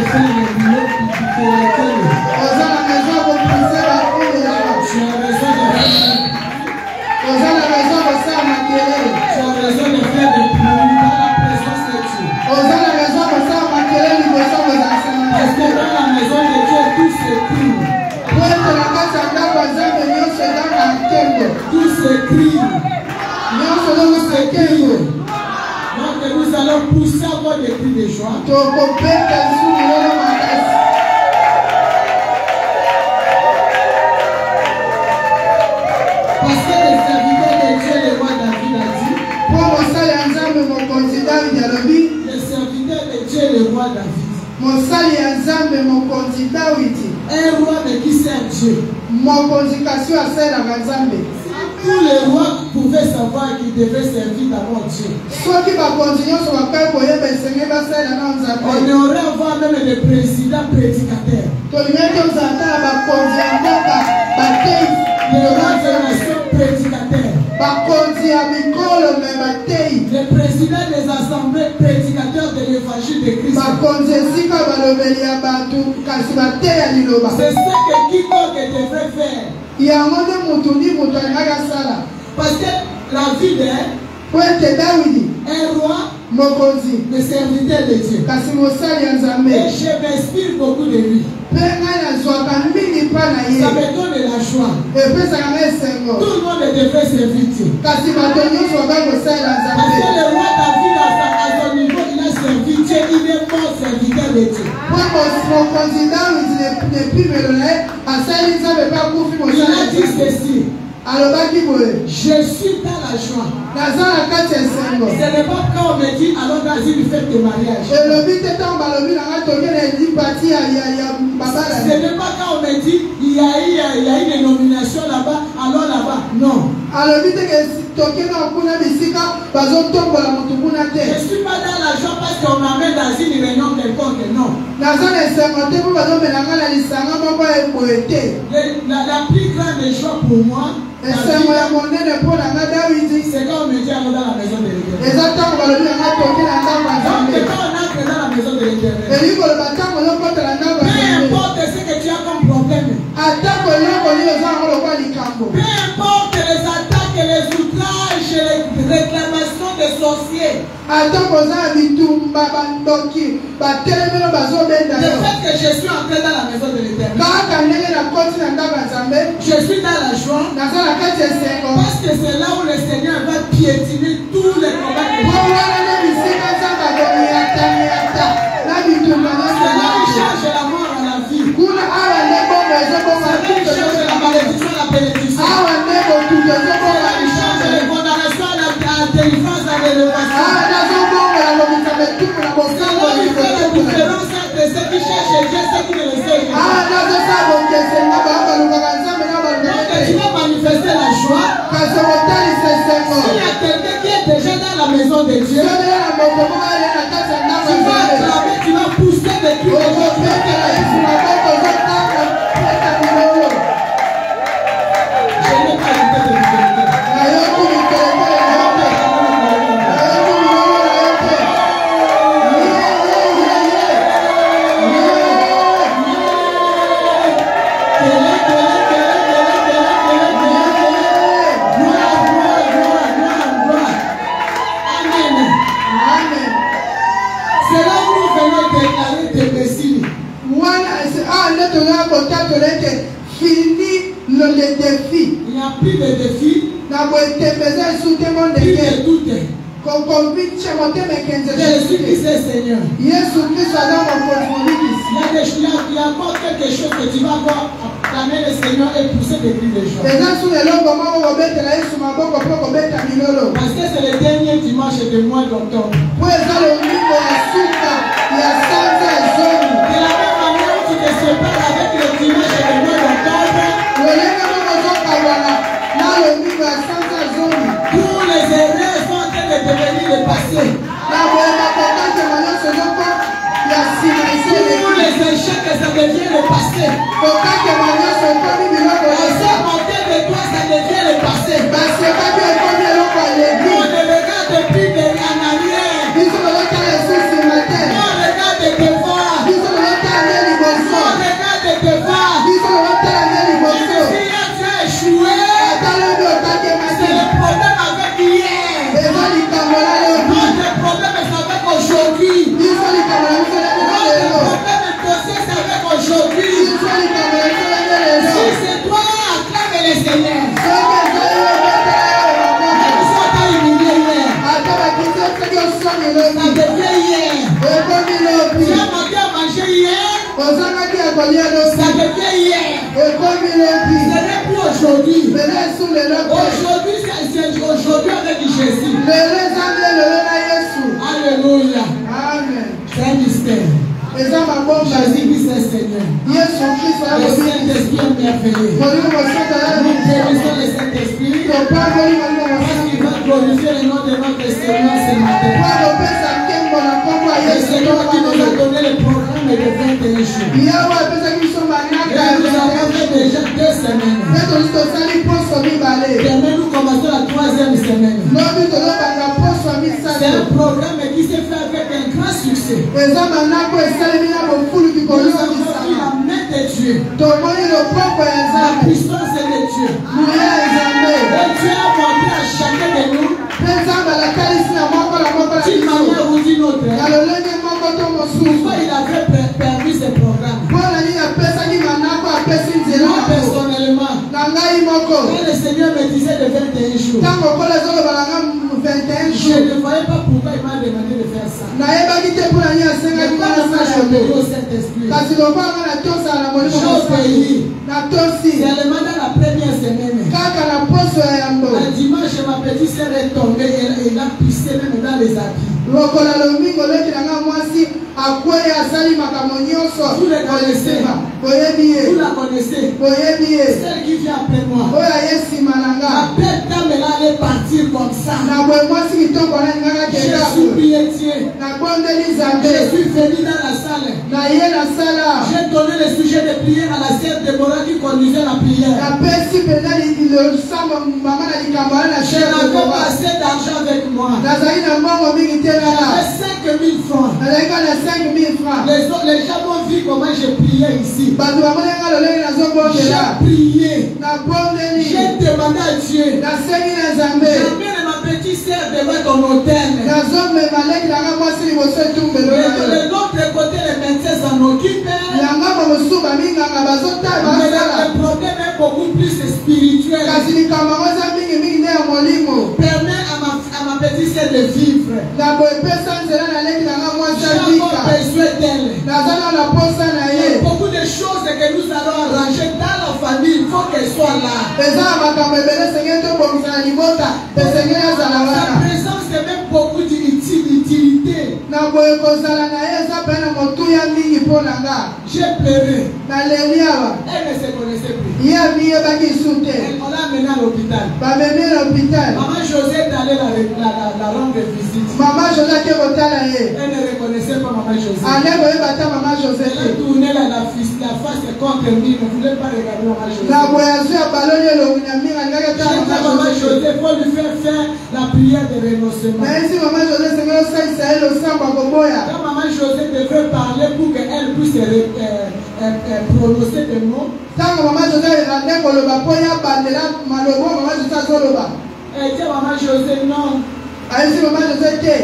faire le boulot pour lequel Aux à la maison pour pousser la vie des gens. tu as raison de faire. Aux à la maison pour ça ma télé. Tu as raison de faire des pluies dans la présence de Dieu. Aux à la maison pour ça ma télé, nous sommes aux enseignements. Parce que dans la maison de Dieu, tout s'écrit. Pour être la casa de la voisine de Dieu, c'est dans la temple. Tout s'écrit. Dieu se donne ce qu'il y a. Donc nous allons pousser à avoir des cris de joie. Tu peux faire sous le magasin. Parce que les serviteurs de Dieu, le roi David a dit, Pour mon sali ensemble, mon candidat, il y a le but. les serviteurs de Dieu, le roi David. Mon sali ensemble, mon candidat, il dit. Un roi de qui sert Dieu. Mon condication à celle à Gazambe. Tous les rois pouvaient savoir qu'ils devaient servir d'abord Dieu. Soit qui va continuer sur la paix pour y aller, c'est va celle à On aurait avoir même des présidents prédicateurs. Tout le monde qui s'entend va conduire Les rois de la nation prédicateurs. Les présidents des assemblées prédicateurs de l'évangile de Christ. C'est ce que quiconque devrait faire. Parce que la vie d'un roi, le serviteur de Dieu. Et je m'inspire beaucoup de lui. Ça me donne de la joie. Tout le monde devrait servir Dieu. Parce que le roi David, à son niveau, il a servi Dieu. Il est bon serviteur de Dieu. Il a dit ceci. Je suis dans la joie. Ce n'est pas quand on me dit allons dans une fête de mariage. Ce n'est pas quand on me dit il y a une nomination là-bas, allons là-bas. Non. Je ne suis pas dans la joie parce qu'on m'amène dans une réunion quelconque. Non. La plus grande joie pour moi, c'est quand on me dit allons dans la maison de l'Éternel. Donc quand on entre dans la maison de l'Éternel, peu importe ce que tu as comme problème, peu importe les attaques, les outrages, les réclamations des sorciers, le fait que je suis entré dans la maison de l'Éternel, je suis dans la joie parce que c'est là où le Seigneur va piétiner tous les combats que j'ai. C'est là où il change la mort à la vie. C'est là où il change la malédiction à la bénédiction. C'est là où il change les condamnations à la délivrance, à l'élévation. C'est là où il fait la différence entre ceux qui cherchent Dieu et ceux qui ne le cherchent pas. Donc tu vas manifester la joie. S'il y a quelqu'un qui est déjà dans la maison de Dieu, tu vas acclamer, tu vas pousser des cris de joie. Je n'ai pas évité de difficulté. C'est là où nous venons déclarer des messies. Fini le défi. Il n'y a plus de défis, plus de doute. Jésus-Christ est Seigneur. Il y a encore quelque chose que tu vas voir. Clamer le Seigneur et pousser des cris de joie. Parce que c'est le dernier dimanche du mois d'octobre. De la même manière où tu te sépares avec le dimanche du mois d'octobre, tous les erreurs sont en train de devenir le passé. Tous les échecs, ça devient le passé. La santé de toi, ça devient le passé. Nous, on ne regarde plus en arrière. On regarde devant. Ça devient hier. Ce n'est plus aujourd'hui. Aujourd'hui, c'est aujourd'hui avec Jésus. Alléluia. Amen. C'est un mystère. Jésus-Christ est Seigneur. Le Saint-Esprit est merveilleux. Nous bénissons le Saint-Esprit parce qu'il va glorifier le nom de notre Seigneur ce matin. Le Seigneur qui nous a donné le programme de 21 jours. Et nous avons fait déjà 2 semaines. Demain, nous commençons la 3e semaine. C'est un programme qui s'est fait avec un grand succès. Nous avons vu la main de Dieu. La puissance de Dieu. Et Dieu a montré à chacun de nous d'une manière ou d'une autre pourquoi il avait permis ce programme. Moi personnellement, quand le Seigneur me disait de 21 jours, je ne voyais pas pourquoi il m'a demandé de faire ça. Mais quand je au Saint-Esprit, j'ai obéi. C'est le mandat la première semaine. Un dimanche, ma petite sœur est tombée et elle a pissé même dans les habits. Vous le connaissez. Vous la connaissez. Celle qui vient après moi. La belle dame là allait partir comme ça. Je suis prié Dieu. Je suis venu dans la salle. J'ai donné le sujet de prière à la sœur Déborah qui conduisait la prière. Je n'avais pas assez d'argent avec moi. J'avais 5 000 francs. Les gens m'ont vu comment je priais ici. J'ai prié. J'ai demandé à Dieu. J'amène ma petite sœur devant ton hôtel. De l'autre côté, les médecins s'en occupent. Mais le problème est beaucoup plus spirituel. Permet à ma petite sœur de vivre. J'ai encore besoin d'elle. Beaucoup de choses que nous allons arranger dans la famille, il faut qu'elle soit là. Sa présence c'est même beaucoup d'utilité. J'ai pleuré. Elle ne se connaissait plus. On l'a amenée à l'hôpital. Maman José est allée la rendre visite. Elle ne reconnaissait pas Maman José. Elle a tourné la face contre lui. Elle ne voulait pas regarder Maman José. Maman José, il faut lui faire la prière de renoncement. Quand Maman José devait parler pour qu'elle puisse prononcer des mots, elle dit Maman José non. Il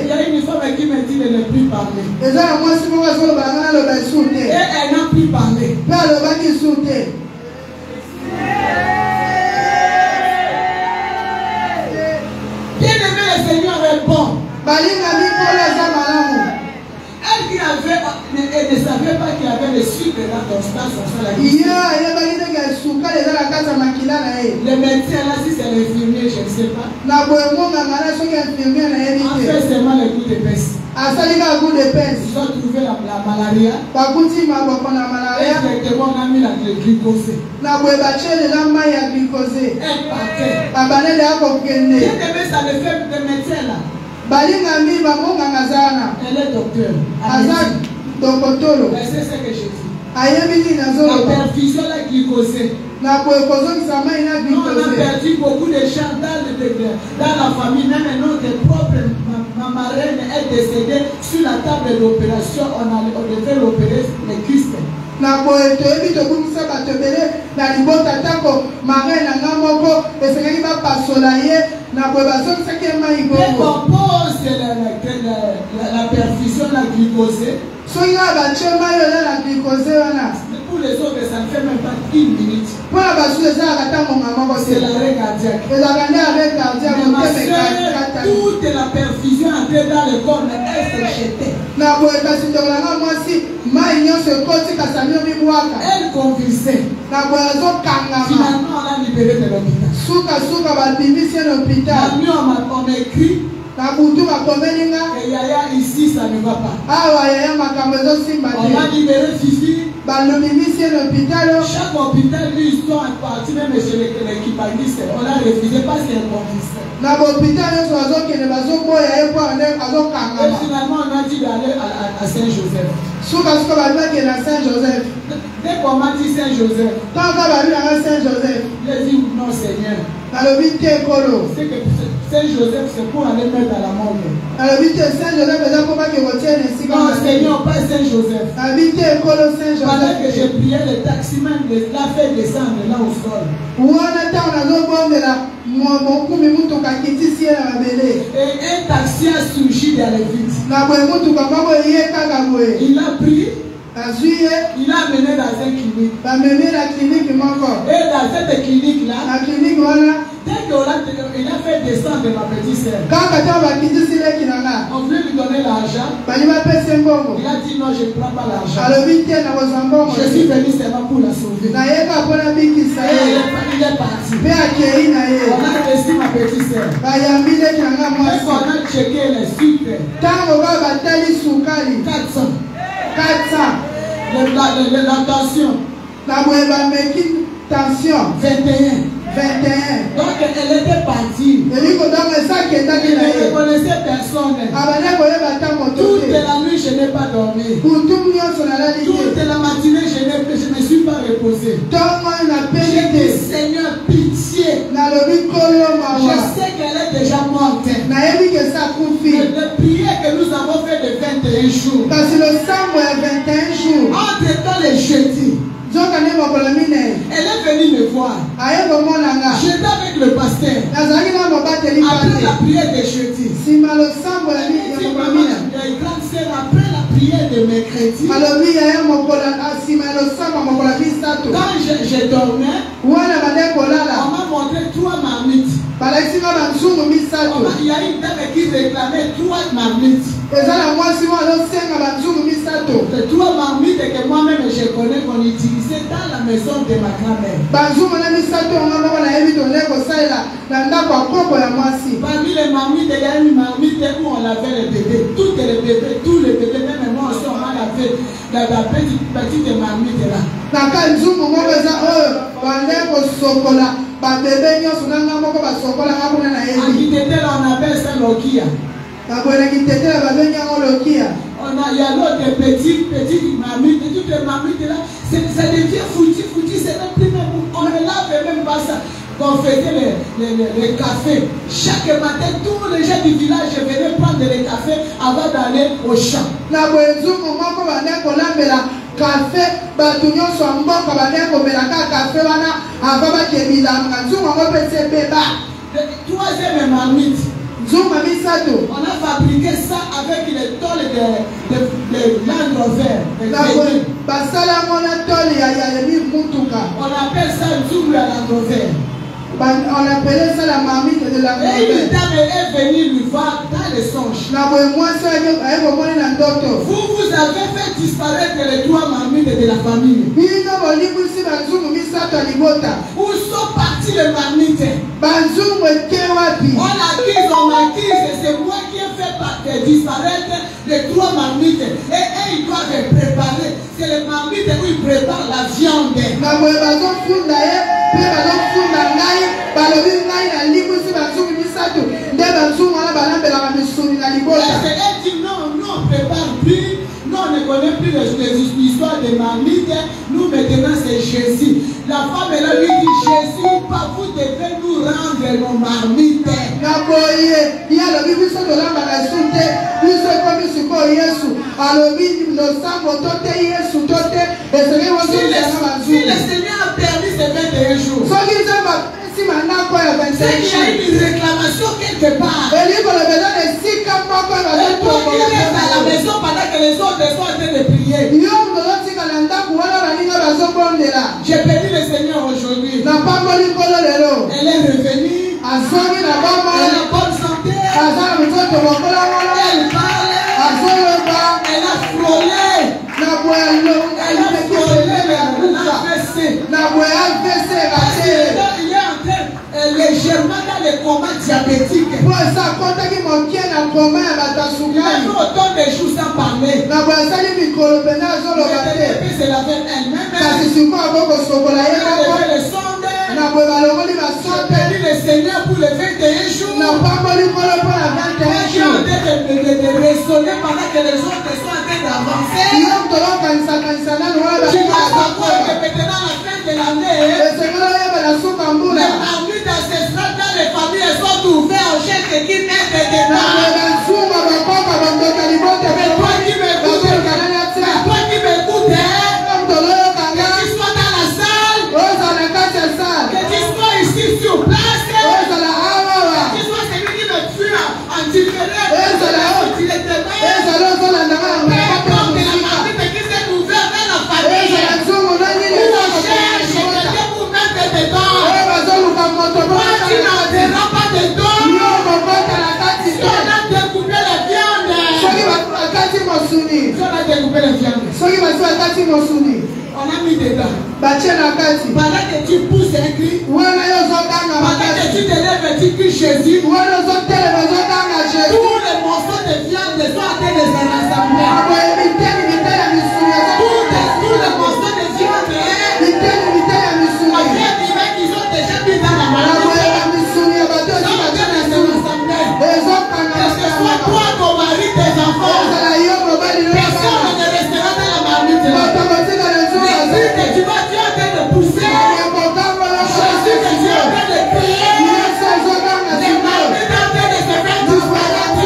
y a une femme qui me dit de ne plus parler. Et elle n'a plus parlé. Bien aimé, le Seigneur est bon. Elle qui avait, elle ne savait pas qu'il y avait le sucre dans ton stage. Le médecin là, si c'est l'infirmier, je ne sais pas. En fait, seulement le coup de peste. Ils ont trouvé la malaria. Effectivement, on a mis la glucose. Elle partait. Bien aimé, ça le fait de médecin là. Elle est docteur. C'est ce que je dis. La perfusion la glucose. On a perdu beaucoup de gens dans la famille. Même notre propre ma marraine est décédée sur la table d'opération. On devait l'opérer les cuisses. Mais compose la perfusion la glucose. Pour les autres, ça ne fait même pas 1 minute. C'est l'arrêt cardiaque. cardiaque. Mais ma soeur, toute la perfusion entrée dans le corps, mais elle se jetait. Elle convulsait. Finalement, on a libéré de l'hôpital. On écrit et Yaya ici, ça ne va pas. On a libéré Fifi. Chaque hôpital, lui, ils sont partis, même chez l'équipagiste. On a refusé parce qu'elle convulsait. Et finalement, on a dit d'aller à Saint-Joseph. Dès qu'on m'a dit Saint-Joseph, j'ai dit non, Seigneur. C'est que Saint-Joseph, c'est pour aller mettre à la mort. Non, Seigneur, pas Saint-Joseph. Pendant que je priais, le taximan l'a fait descendre là au sol. Et un taxi a surgi dans les vitres. Il a pris. Il a amené dans une clinique. Et dans cette clinique-là, dès qu'il a fait descendre ma petite sœur, on voulait lui donner l'argent. Il a dit non, je ne prends pas l'argent. Je suis venu seulement pour la sauver. Et il est parti. On a laissé ma petite sœur. Dès qu'on a checké les sucres, 400. La tension. 21. Donc elle était partie. Elle ne connaissait personne. Toute la nuit je n'ai pas dormi. Toute la matinée je ne me suis pas reposé. J'ai dit Seigneur pitié. Je sais qu'elle est déjà morte. Mais le prière que nous avons fait de 21 jours. Entre temps les jeudis. Elle est venue me voir. J'étais avec le pasteur. Après la prière de jeudi. Après la prière de mercredi. Quand je dormais, on m'a montré 3 marmites. Il y a une dame qui réclamait 3 marmites. Les 3 marmites que moi-même je connais qu'on utilisait dans la maison de ma grand-mère. Parmi les marmites, il y a une marmite où on lavait les bébés. Tous les bébés, même moi aussi on m'a lavé la petite marmite là. En Guitétel, on appelle ça Lokia. Il y a l'autre petite marmite, toutes les marmites là, ça devient foutu, c'est même plus même. On ne lave même pas ça. Quand on faisait les cafés, chaque matin, tous les gens du village venaient prendre les cafés avant d'aller au champ. Café, troisième marmite. On a fabriqué ça avec les tôles de Land Rover. On appelle ça Zoom à Land Rover. On appelait ça la marmite de la Rover. Et une dame est venue lui voir dans les songes. Vous avez fait disparaître les 3 marmites de la famille. Où sont partis les marmites? On accuse, c'est moi qui ai fait disparaître les 3 marmites. Et ils doivent préparer. C'est les marmites où ils préparent la viande. Et elle dit non, on prépare plus. Nous, on ne connaît plus les histoires de marmites. Nous, maintenant, c'est Jésus. La femme, elle lui dit, Jésus, pas vous devez nous rendre nos marmites. Si le Seigneur a permis ces 21 jours, c'est qu'il y a une réclamation quelque part. Et toi qui restes à la maison pendant que les autres sont en train de prier. J'ai béni le Seigneur aujourd'hui. Elle est revenue. Elle parlait. Elle a frôlé. Elle a frôlé l'AVC. Il est en train légèrement dans les comas diabétiques. Il a fait autant de jours sans parler. C'est la veine elle-même. Le Seigneur pour les 21 jours. Elle est en train de résonner pendant que les autres sont en train d'avancer. Tu vas savoir que maintenant à la fin de l'année, les arbitres ancestrales dans les familles elles sont ouvertes aux chefs qui mettent des débats. Mais toi qui m'écoutes, que tu sois dans la salle, que tu sois ici sur place, que tu sois celui qui me fuit en différé, directement, peu importe la famille qui s'est ouverte dans la famille, où on cherche quelqu'un pour mettre dedans. Toi tu n'entreras pas dedans. Si on a découpé les viandes, on a mis dedans. Pendant que tu pousses un cri, pendant que tu te lèves et tu cries Jésus, tous les morceaux de viande sont en train de se rassembler. Tous les morceaux de viande, ils ont déjà mis dans la maladie. Que ce soit toi, ton mari, tes enfants, personne ne restera dans la marmite. Jésus que tu vas, tu es en train de pousser. Jésus que tu es en train de prier. Les marmites en train de se faire disparaître.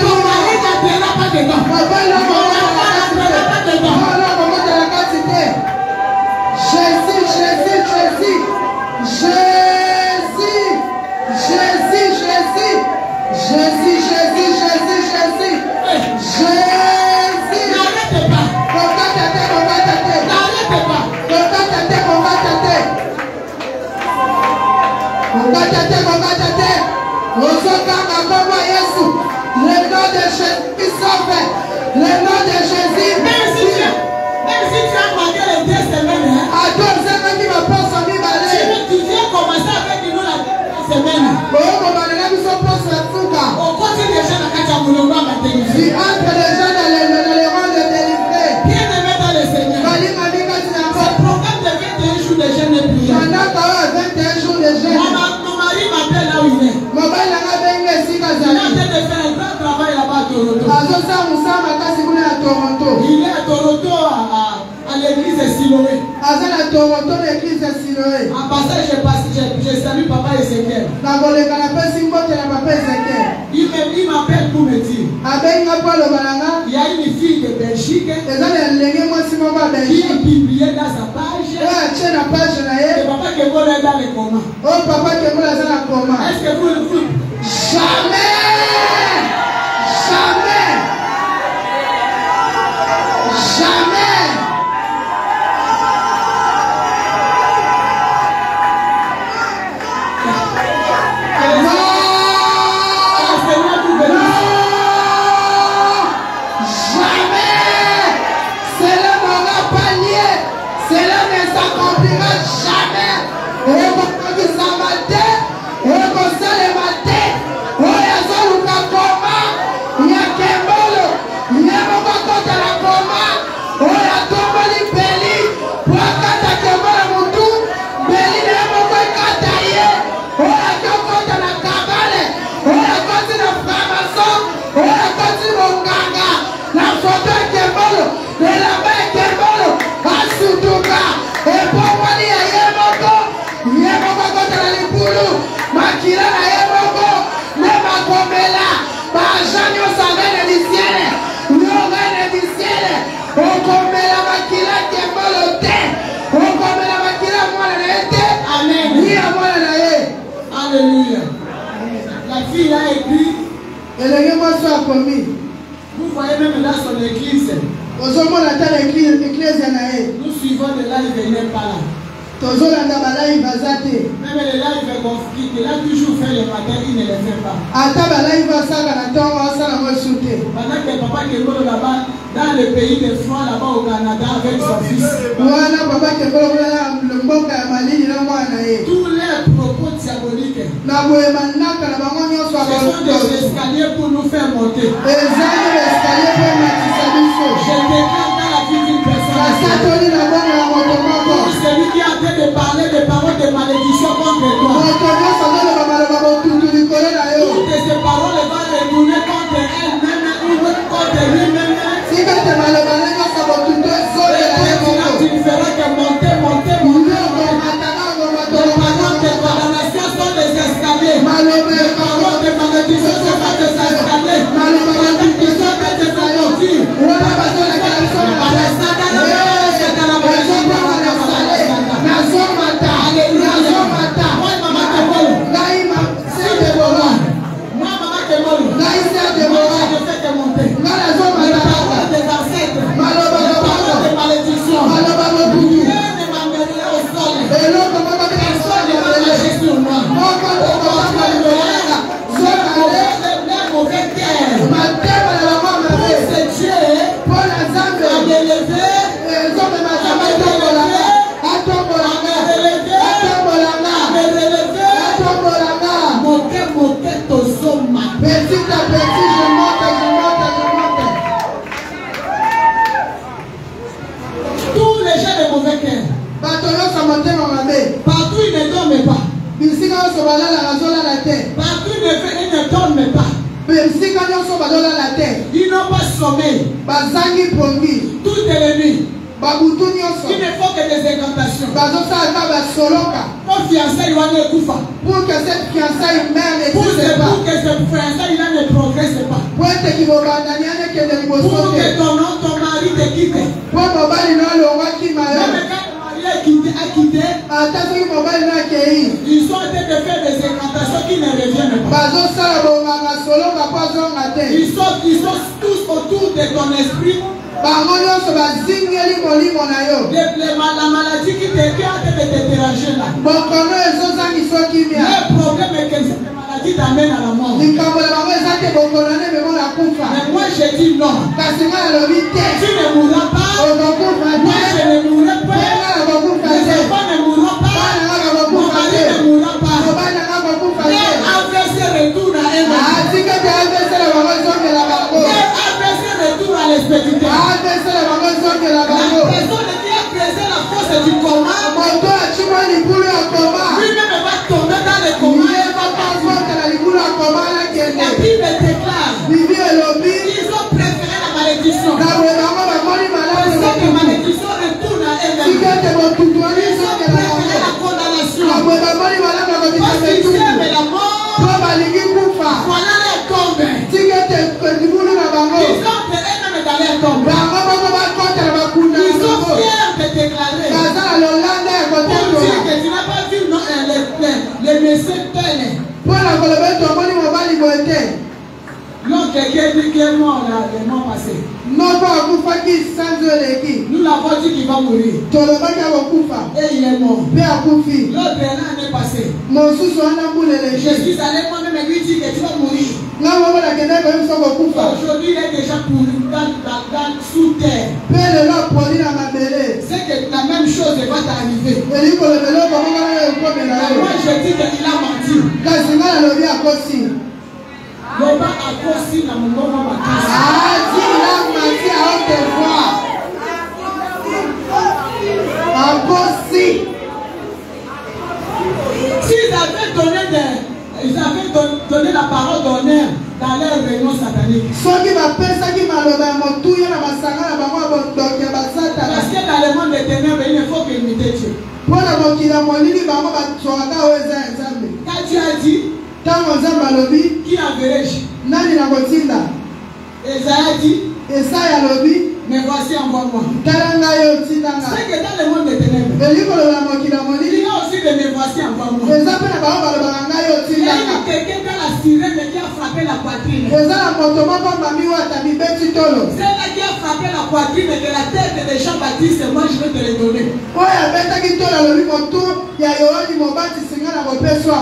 Ton mari n'entrera pas dedans. Ton enfant n'entrera pas dedans. N'arrête pas. Même si tu as manqué les 2 semaines, tu viens commencer avec nous la 2 semaines. On continue déjà dans Kachamoulonga matin. Bien aimé dans le Seigneur. Ce programme de 21 jours de jeûne et prière. Mon mari m'appelle là où il est. Il est en train de faire un grand travail là-bas à Toronto. Il est à Toronto à l'église de Siloé. En passant, je salue papa Ezekiel. Il m'appelle pour me dire il y a une fille de Belgique qui a publié dans sa page que papa Kemolo est dans le coma. Est-ce que vous le faites? Jamais! Alléluia. La fille a écrit. Vous voyez même là son église. Nous suivons de là, il venait par là. tozolanda balayi bazate. Même les lives qu'il a toujours fait le matin, il ne les fait pas. Ata balayi basaka na ntongo asala ngo sute. Pendant que papa Kembolo là-bas, dans le pays de froid là-bas au Canada avec son fils. Wana papa Kembolo na mboka ya Malili na mwana ye. Tous les propos diaboliques. Na boye manaka na bango nyonso Ce sont des escaliers pour nous faire monter. Ezali escalier pour matisa biso. Je déclare dans la vie d'une personne. Basatoli na bongo na moto moko. Celui qui est en train de parler des paroles de malédiction contre toi. Moto nyonso azoloba maloba botutu likolo na yo. Toutes ces paroles vont retourner contre elle-même ou contre lui-même. Sika te maloba na nyonso botutu ezolela ye moko. Tu ne feras que monter, monter, monter. Les paroles de condamnation sont des escaliers. Les paroles de malédiction sont des escaliers. Les malédictions sont des escaliers. Partout il ne dorment pas. Partout il ne dorment pas. Ils n'ont pas sommeil. Toutes les nuits. Il ne faut que des incantations. Mon fiancé il va ne koufa. Pour que cette fiançaille mère ne Pour puisse pas. que ce fiancé il ne progresse pas. Pour que ton mari te quitte. Même quand le mari a quitté, ils sont en train de faire des incantations qui ne reviennent pas. Ils sont tous autour de ton esprit. La maladie qui est en train de te déranger là. Le problème est que cette maladie t'amène à la mort. Mais moi je dis non. Tu ne mourras pas. Moi je ne mourrai pas. Les enfants ne mourront pas. Mon mari ne mourra pas. Les adversaires retournent à eux. Retour à l'expéditeur. La personne qui a brisé la force du coma, lui-même va tomber dans le coma et va partir. La Bible déclare qu'ils ont préféré la malédiction. Parce que la malédiction retourne à elle-même. Ils ont préféré la condamnation. Parce qu'ils aiment la mort. Voilà les tombes. Ils ont dans les tombes. Ils sont fiers de déclarer. Pour dire que tu n'as pas vu les messieurs tels. Non, quelqu'un dit qu'il est mort là, le mois passé. Nous l'avons dit qu'il va mourir. Et il est mort. L'autre l'année passée. Je suis allé moi-même lui dire que tu vas mourir. Aujourd'hui, il est déjà sous terre. C'est que la même chose va t'arriver. Moi, je dis qu'il a menti. Loba akosi na mungomo makasi. Il a menti à haute voix. Akosi. S'ils avaient donné la parole d'honneur dans leur réunion satanique. Parce que dans le monde des ténèbres, il ne faut qu'imiter Dieu. Quand tu as dit, qui enverrai-je? Esaïe dit, mais voici envoie-moi. C'est que dans le monde des ténèbres, il y a aussi des mais voici envoie-moi. Il y a quelqu'un dans la sirène qui a frappé la poitrine. Celle-là qui a frappé la poitrine de la tête de Jean-Baptiste, moi je vais te le donner.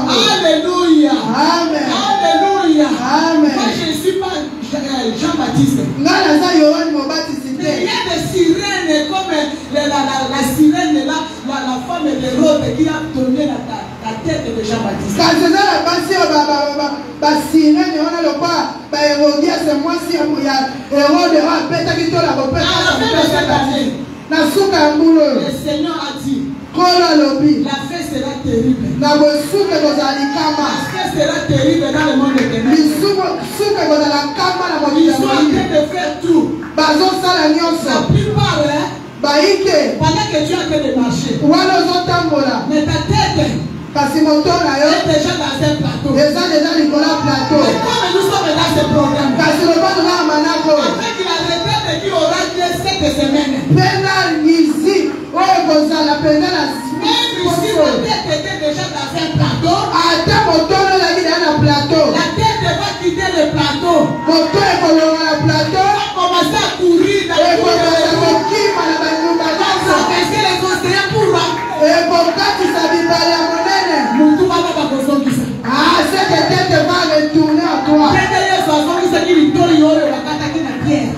Alléluia. Amen. Alléluia. Amen. Moi, je ne suis pas Jean-Baptiste. Il y a des sirènes comme la sirène là, la femme de Rhodes qui a donné la tête de Jean-Baptiste. Le Seigneur a dit, la fête sera terrible. La fête sera terrible dans le monde de ténèbres. Ils sont en train de faire tout. La plupart, pendant que tu es en train de marcher, mais ta tête est déjà dans un plateau. Et comme nous sommes dans ce programme, avec la retraite qui aura lieu cette semaine, même ici, la tête était déjà dans un plateau. La tête va quitter le plateau. Va commencer à courir dans le les océans pour cette tête va retourner à toi.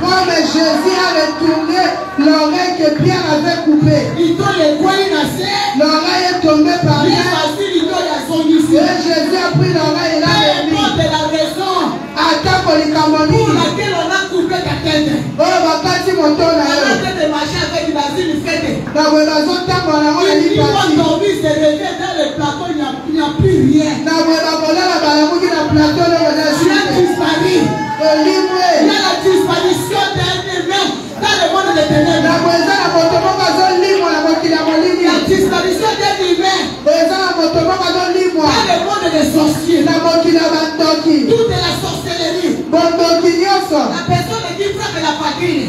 Comme Jésus a retourné l'oreille que Pierre avait coupée. L'oreille est tombée par terre. Et Jésus a pris l'oreille et l'a remis. Pour laquelle on a coupé ta tête. Oh, bakati moto na yo. On a fait de marcher avec l'asile fête. Na webazo tambo na ngona ni parti. Quand ton vie se réveille dans le plateau, il n'y a plus rien. Na webakola la balamuki na plateau le wala tu as disparu. Il y a la disparition d'un humain dans le monde des ténèbres. Na weza na moto moko zo limwa na mokila molini. La disparition d'un humain. Weza na moto moko zo limwa. Dans le monde des sorciers. Na mokila bandoki. Toute la sorcellerie. Bondoki nyoso. La personne qui frappe la poitrine.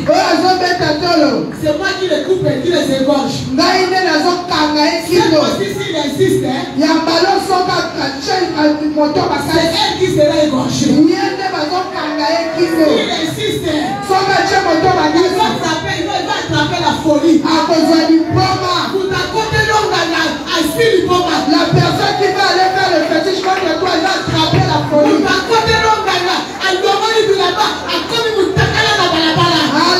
C'est moi qui les coupe et qui les égorge. Cette fois-ci, s'il insiste, c'est elle qui sera égorgée. S'il insiste, il va attraper la folie. Pour ta côté longue, la personne qui va aller faire le fétiche contre toi, elle va attraper la folie. Pour ta côté longue,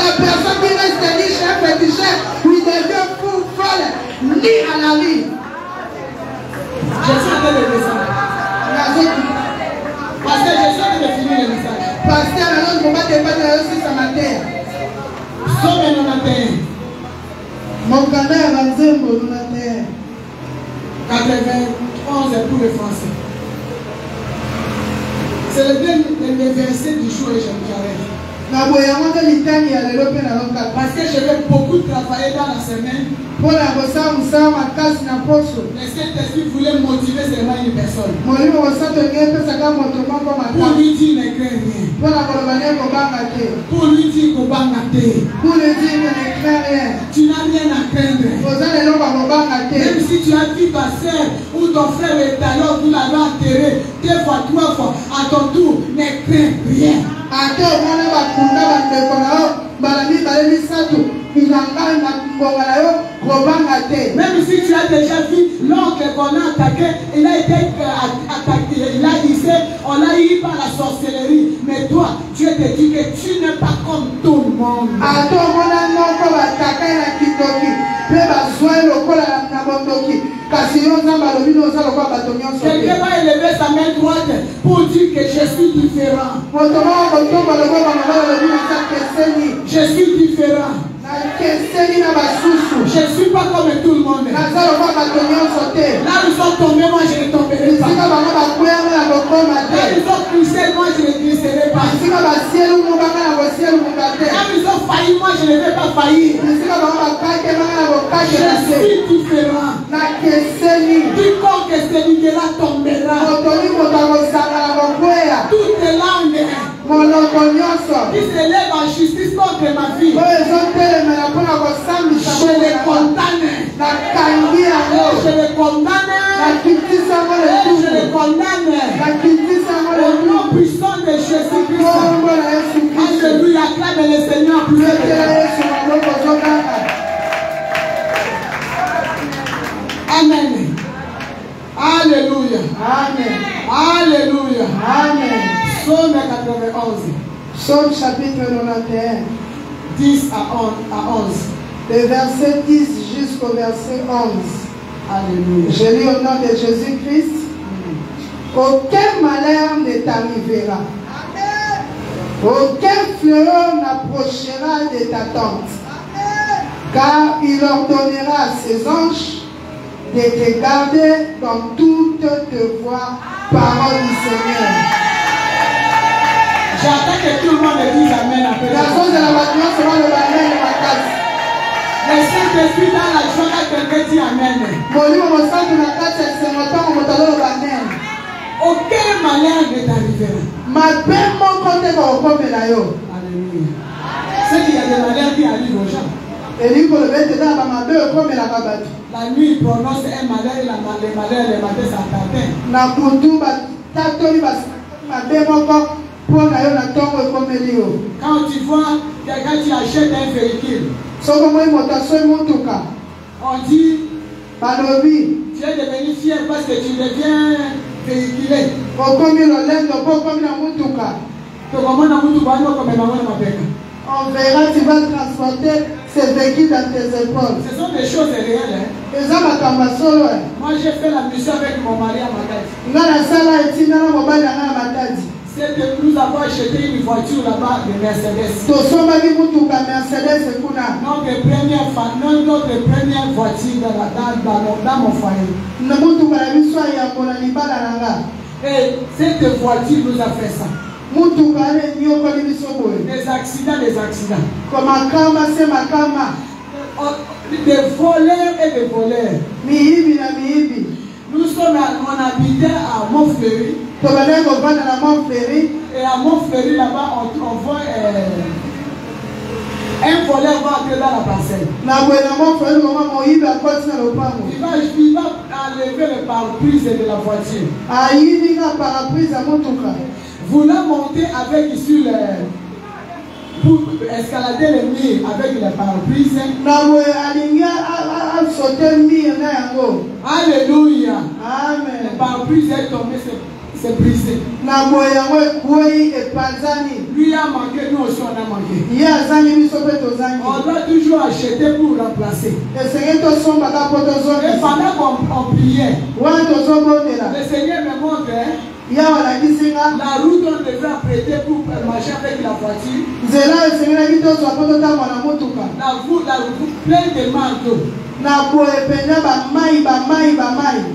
la personne qui reste riche, un féticheur, il devient fou, folle, lit à la vie. Je suis en train de descendre. Pasteur, je suis en train de finir le message. Pasteur, alors je ne peux pas débattre aussi sur ma terre. Somme 91. Mon canard va dire mon terre. 91 est pour les Français. C'est le verset du jour et j'arrête. Parce que je vais beaucoup travailler dans la semaine. Le Saint-Esprit voulait motiver seulement une personne. Pour lui dire ne crains rien. Pour lui dire qu'on va mater. Tu n'as rien à craindre. Même si tu as vu ta soeur ou ton frère est alors vous l'avez enterré 2 fois, 3 fois, à ton tour, ne crains rien. Même si tu as déjà vu l'oncle qu'on a attaqué, il a été attaqué, il a dit on l'a eu par la sorcellerie. Mais toi, Dieu te dit que tu n'es pas comme tout le monde. Quelqu'un va élever sa main droite pour dire que je suis différent. Je suis différent. Je ne suis pas comme tout le monde. Là ils sont tombés, moi je ne tomberai pas. Là ils ont poussé, moi je ne glisserai pas. Là ils ont failli, moi je ne vais pas faillir. Je suis différent. Quiconque se libérera tombera. Toutes les langues qui se lèvent en justice contre ma vie, je les condamne. Je les condamne. Je les condamne. Au nom puissant de Jésus-Christ. Alléluia, acclame le Seigneur. Amen. Alléluia. Amen. Alléluia. Amen. Psaume 91. Psaume chapitre 91. 10 à 11. Le verset 10 jusqu'au verset 11. Alléluia. Je lis au nom de Jésus-Christ. Aucun malheur ne t'arrivera. Aucun fléau n'approchera de ta tente. Car il ordonnera à ses anges de te garder dans toutes tes voies, parole du Seigneur. J'attends que tout le monde me dise Amen. Le Saint-Esprit dans la joie quand quelqu'un dit Amen. Aucun malheur ne t'arrivera. Alléluia. C'est qu'il y a des malheurs qui arrivent aux gens. La nuit, il prononce un malheur et les malheurs, les matins, ça quand tu vois quelqu'un qui achète un véhicule, on dit tu es devenu fier parce que tu deviens véhiculé. On verra, tu vas transporter ces véhicules dans tes épaules. Ce sont des choses réelles. Moi j'ai fait la mission avec mon mari à Matadi. C'est que nous avons acheté une voiture là-bas de Mercedes. Notre première voiture dans mon foyer. Et cette voiture nous a fait ça. Des accidents. Des voleurs et des voleurs. Nous sommes on habitait à Montfleury. Et à Montfleury, là-bas, on voit un voleur va entrer dans la parcelle. Il va enlever le pare-brise de la voiture. Voulant monter avec ici pour escalader le mur avec le pare-brise. Alléluia. Amen. Le pare-brise est tombé, c'est brisé. Lui a manqué, nous aussi on a manqué. On doit toujours acheter pour remplacer. Et pendant qu'on priait, le Seigneur me montre la route on devrait apprêter pour marcher avec la voiture. La route pleine de manteaux.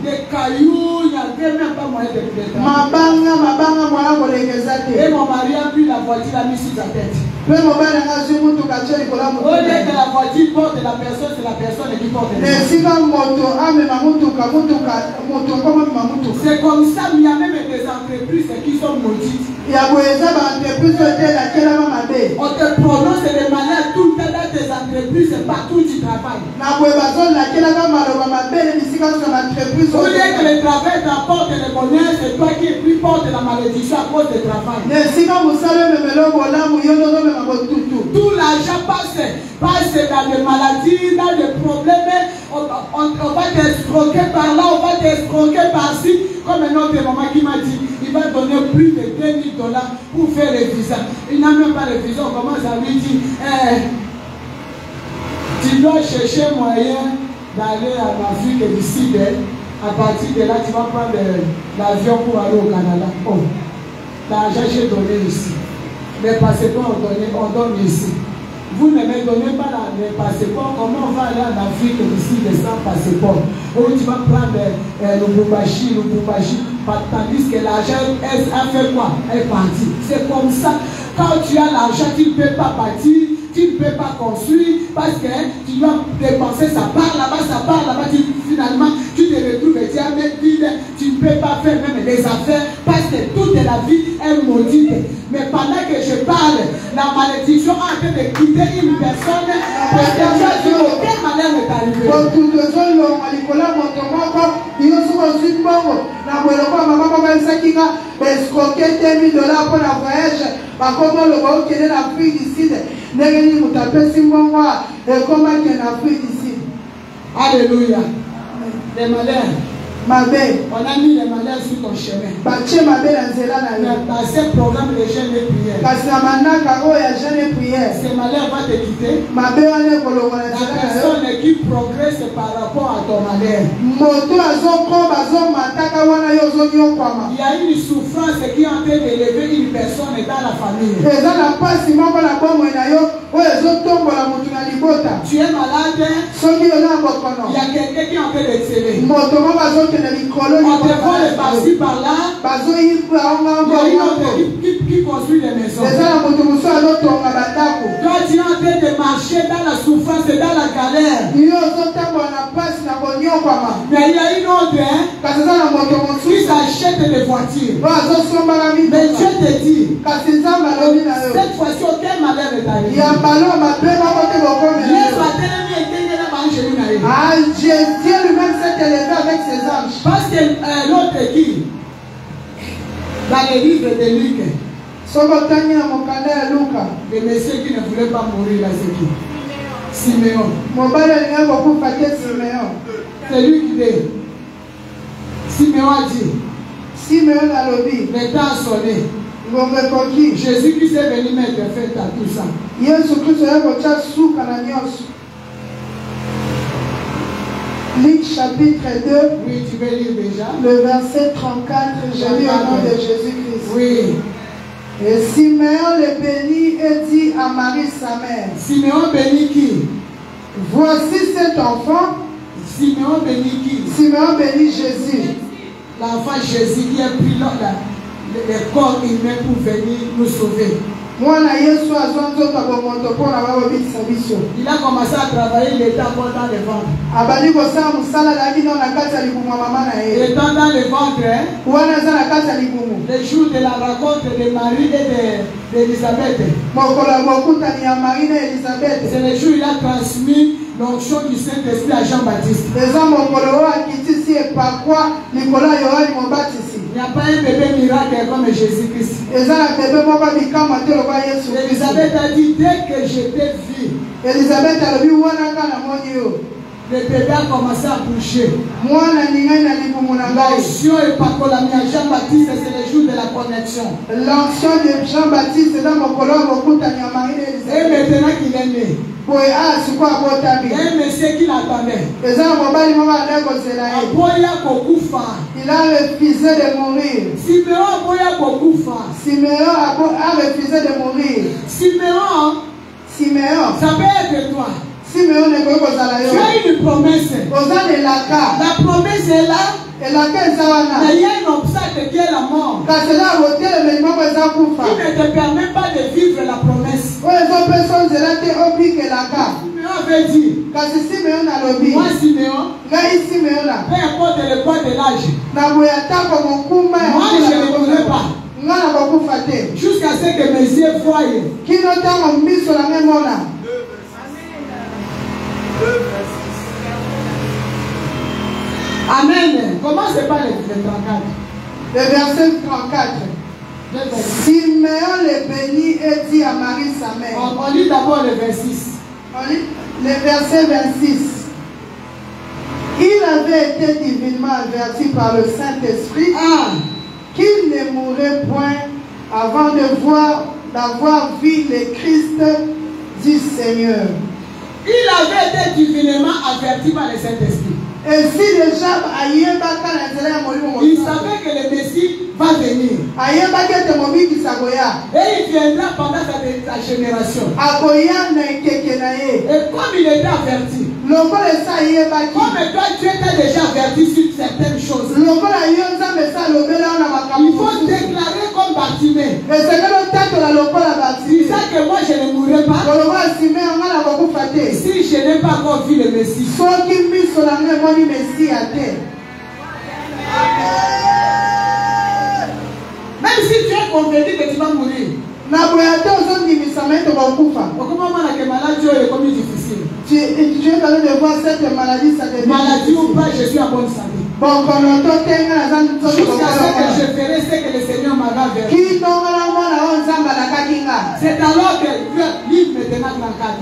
Des cailloux, il n'y avait même pas moyen de péter. Et mon mari a pris la voiture, a mis sur sa tête. Au lieu que la voiture porte la personne, c'est la personne qui porte la voiture. C'est comme ça, il y a même des entreprises qui sont maudites. On te prononce de manière tout le temps dans tes entreprises, partout où tu travailles. Au lieu que le travail t'apporte le bonheur, c'est toi qui porte la malédiction à cause du travail. Tout l'argent passe dans les maladies, dans les problèmes. On va t'escroquer par là, on va t'escroquer par-ci. Comme un autre maman qui m'a dit, il va donner plus de $2000 pour faire le visa. Il n'a même pas le visa. On commence à lui dire, tu dois chercher moyen d'aller en Afrique du Sud. À partir de là, tu vas prendre l'avion pour aller au Canada. Oh, l'argent j'ai donné ici. Les passeports on donne ici. Vous ne me donnez pas les passeports. Comment on va aller en Afrique ici sans passeport? Où tu vas prendre le Boubachi. Tandis que l'argent a fait quoi? Elle est partie. C'est comme ça. Quand tu as l'argent, tu ne peux pas bâtir. Tu ne peux pas construire parce que tu dois dépenser, ça part là-bas, finalement tu te retrouves et tu as même vide, tu ne peux pas faire même des affaires parce que toute la vie est maudite. Mais pendant que je parle, la malédiction a en train de quitter une personne parce que tu as dit aucun malheur ne t'arrive. Alléluia. Les malheurs. Mabe. On a mis les malheurs sur ton chemin. Bache mabe na nzela na yo. Dans ce programme de jeûne et prière. Kasi na manaka oyo ya jeûne et prière. Ces malheurs vont te quitter. Mabe wana kolonga na La nzela na yo. personne qui progresse par rapport à ton malheur. Moto azokomba azomataka wana yo ozonyokwama. Il y a une souffrance qui est en train d'élever une personne dans la famille. Eza na pasi moko na bomoi na yo oyo ezotombola motu na libota. Tu es malade. Soki oza na bokono. Il y a quelqu'un qui est en train d'exceller. Moto moko azokende likolo On te vole par-ci par-là. bazoyipa Il y a une autre qui construit des maisons. eza na moto mosusu azotonga bandako. Toi, tu es en train de marcher dans la souffrance et dans la galère. yo ozotambola na pasi na konyokwama. Mais il y a une autre kasi eza na moto qui mosusu s'achète des voitures. oyo azosombaka Mais Dieu mituka. te dit, kasi nzambe alobi na yo cette fois-ci, aucun malheur n'est arrivé. yambalo mabe moko te bokomela Yesu yo. atelemi etengela banjelu na ye. Ah, Dieu lui-même s'est élevé avec ses anges. Parce que l'autre qui, dans le livre de Luc, Soko tangi na mokanda ya Luka. le monsieur qui ne voulait pas mourir là, c'est qui? Siméon. Mobali alinga kokufa te Simeon. C'est lui qui dit. Siméon a dit, Simeon alobi le temps a sonné. ngombe koki. Jésus-Christ est venu mettre fin à tout ça. Yesu Kristo ya kotia suka na nyonso. Luc chapitre 2, Oui, tu veux lire déjà? le verset 34, j'ai lu au nom de Jésus-Christ. Oui. Et Simeon le bénit et dit à Marie sa mère, Siméon bénit qui? voici cet enfant. Siméon bénit qui? Simeon bénit Jésus. L'enfant Jésus qui a pris le corps humain pour venir nous sauver. Mwana Yesu azwa nzoto bomoto mpona babobikisa biso. Il a commencé à travailler, il était encore dans le ventre. Abali kosala mosala azalaki nano na kati ya libumu ya mama na Il ye. était dans le ventre, hein? Wana aza na kati ya libumu. Le jour de la rencontre de Marie et d'Élisabeth. Mokolo ya bokutani ya Marie na Elisabeth. C'est le jour où il a transmis l'onction du Saint-Esprit à Jean-Baptiste. Eza mokolo oyo akitisi epakwa likolo ya Yohane Mobatisi. Il n'y a pas un bébé miracle comme Jésus-Christ. Eza na bebe moko bikamwa te lokola Yesu Kristo. Élisabeth a dit, dès que je t'ai vu, Elisabeth alobi wana kaka namoni yo. le bébé a commencé à bouger. Mwana ningai na libumu na ngai. L'onction et pakolami à Jean-Baptiste, c'est le jour de la connexion. L'onction de Jean-Baptiste eza mokolo ya bokutani ya Marie na Et Elisabeth. maintenant qu'il est né, Boye sikoyo il y abotami. a un monsieur qui l'attendait. Eza na mobali moko alai kozela ye. Aboya kokufa. Il a refusé de mourir. Siméon aboya kokufa. Simeon a refusé de mourir. Siméon, Simeon. ça peut être toi. Simeon ekoki kozala yo. Tu as une promesse. Oza na elaka. La promesse est là, Elaka eza mais wana. il y a un obstacle qui est la mort. Kasi eza botelemeli moko eza kufa. Qui ne te permet pas de vivre la promesse. Oyo ezopesa nzela te obika elaka. Siméon avait dit, Kasi Simeon alobi. moi Siméon, Ngai Simeon la. peu importe le poids de l'âge, Na boye atako mokumba ya moi je ne mourrai pas. nga na kokufa te. Jusqu'à ce que mes yeux voient. Kino ntango miso na ngai mona. Amen. Commencez par le 34. Le verset 34. Simeon le bénit et dit à Marie sa mère. On lit d'abord le verset 6. On lit le verset 26. Il avait été divinement averti par le Saint-Esprit qu'il ne mourrait point avant d'avoir vu le Christ du Seigneur. Il avait été divinement averti par le Saint-Esprit. Et si déjà Il savait que le Messie va venir. Et il viendra pendant sa génération. Et comme il était averti, comme toi tu étais déjà averti sur certaines choses, il faut déclarer comme Bartimée. Disant que moi je ne mourrai pas si je n'ai pas encore vu le Messie. Même si tu es convaincu que tu vas mourir. Comment la maladie est comme difficile. Tu es en train de voir cette maladie, ça devient maladie ou pas, je suis en bonne santé. Jusqu'à ce que je ferai ce que le Seigneur m'a averti. C'est alors que Dieu livre maintenant 34.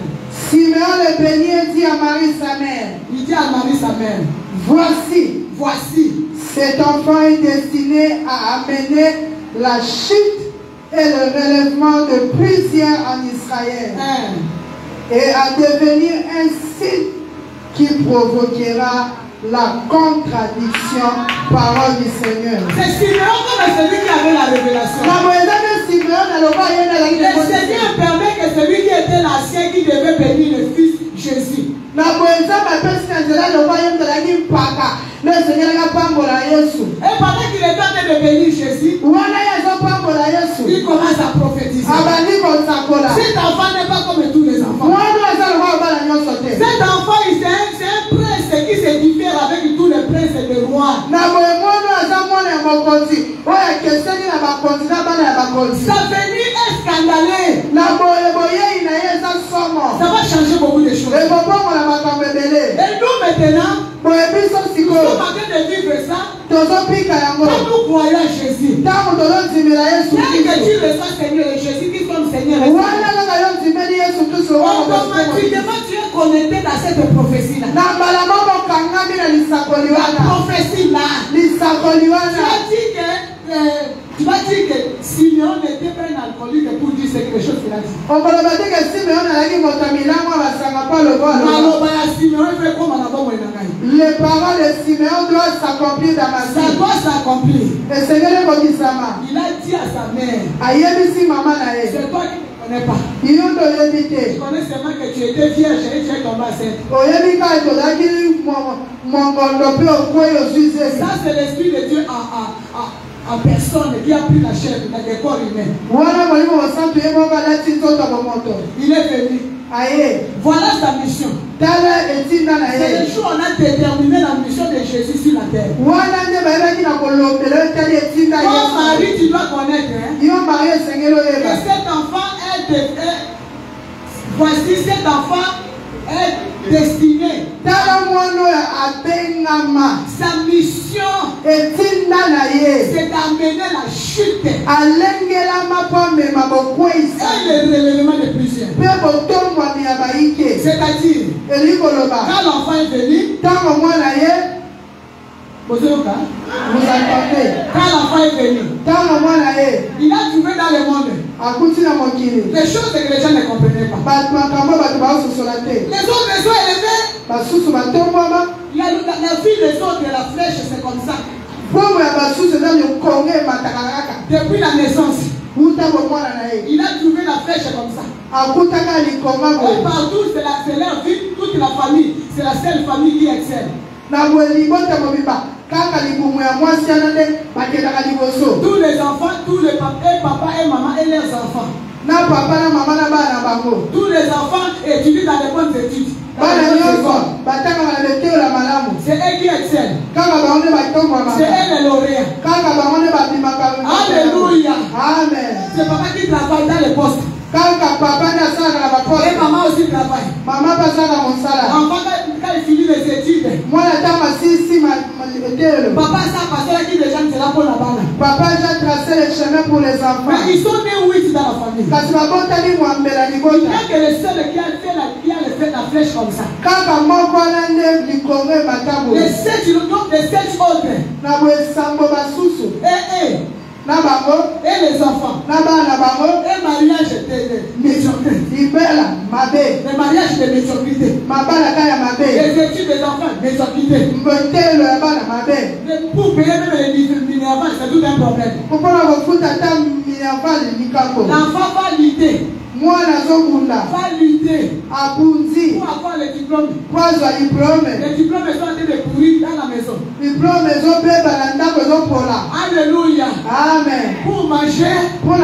Simeon le béni et dit à Marie sa mère. Il dit à Marie sa mère. Voici, cet enfant est destiné à amener la chute et le relèvement de plusieurs en Israël et à devenir un signe qui provoquera la contradiction, parole du Seigneur. C'est Simeon comme celui qui avait la révélation. Le Seigneur permet que celui qui était l'ancien qui devait bénir le fils Jésus. Et pendant qu'il est en train de bénir Jésus, il commence à prophétiser. Cet enfant n'est pas comme tous les enfants. Cet enfant, c'est un prince qui se diffère avec tous les princes et les rois. Sa venue est scandaleux. Ça va changer beaucoup de choses. Et nous maintenant, nous sommes en train de vivre ça. Quand nous croyons à Jésus, dès que tu reçois Seigneur et Jésus qui comme Seigneur, automatiquement tu es connecté à cette prophétie-là. La prophétie-là. Tu vas dire que Simeon n'était pas un alcoolique pour dire quelque chose qu'il a dit. Les paroles de Simeon doivent s'accomplir dans ma vie. Ça doit s'accomplir. Il a dit à sa mère, c'est toi qui ne connais pas. Tu connais seulement que tu étais vierge et tu es tombée enceinte. Ça c'est l'Esprit de Dieu en personne qui a pris la chair dans le corps humain. Il est venu. Voilà sa mission. C'est le jour où on a déterminé la mission de Jésus sur la terre. Comme Marie, tu dois connaître que cet enfant voici cet enfant est destiné. Sa mission, c'est d'amener la chute et le relèvement de plusieurs. C'est-à-dire, quand l'enfant est venu, vous entendez? Quand l'enfant est venu, il a trouvé dans le monde les choses que les gens ne comprenaient pas. Les autres les ont élevés. La fille des autres, la flèche, c'est comme ça. Depuis la naissance, il a trouvé la flèche comme ça. Et partout, c'est leur vie, toute la famille. C'est la seule famille qui excelle. Tous les enfants, tous les papa et maman et leurs enfants. Tous les enfants étudient dans les bonnes études. C'est eux qui excellent. C'est eux les lauréats. Alléluia. Amen. C'est papa qui travaille dans les postes. Et maman aussi travaille. L'enfant, quand il finit les études, papa ça passé qui les gens c'est là pour la balle. Papa j'ai tracé le chemin pour les enfants. Mais ils sont nés 8 dans la famille. Il n'y a que le seul qui a fait la flèche comme ça. Les 7 autres. Et les enfants. Et mariage de médiocrité. Le mariage de médiocrité. Les études des enfants, médiocrité. Pour payer même les minervants, c'est tout un problème. L'enfant va lutter. Va lutter pour avoir le diplôme. Les diplômes sont en train de pourrir dans la maison. Alléluia. Amen. Pour manger, pour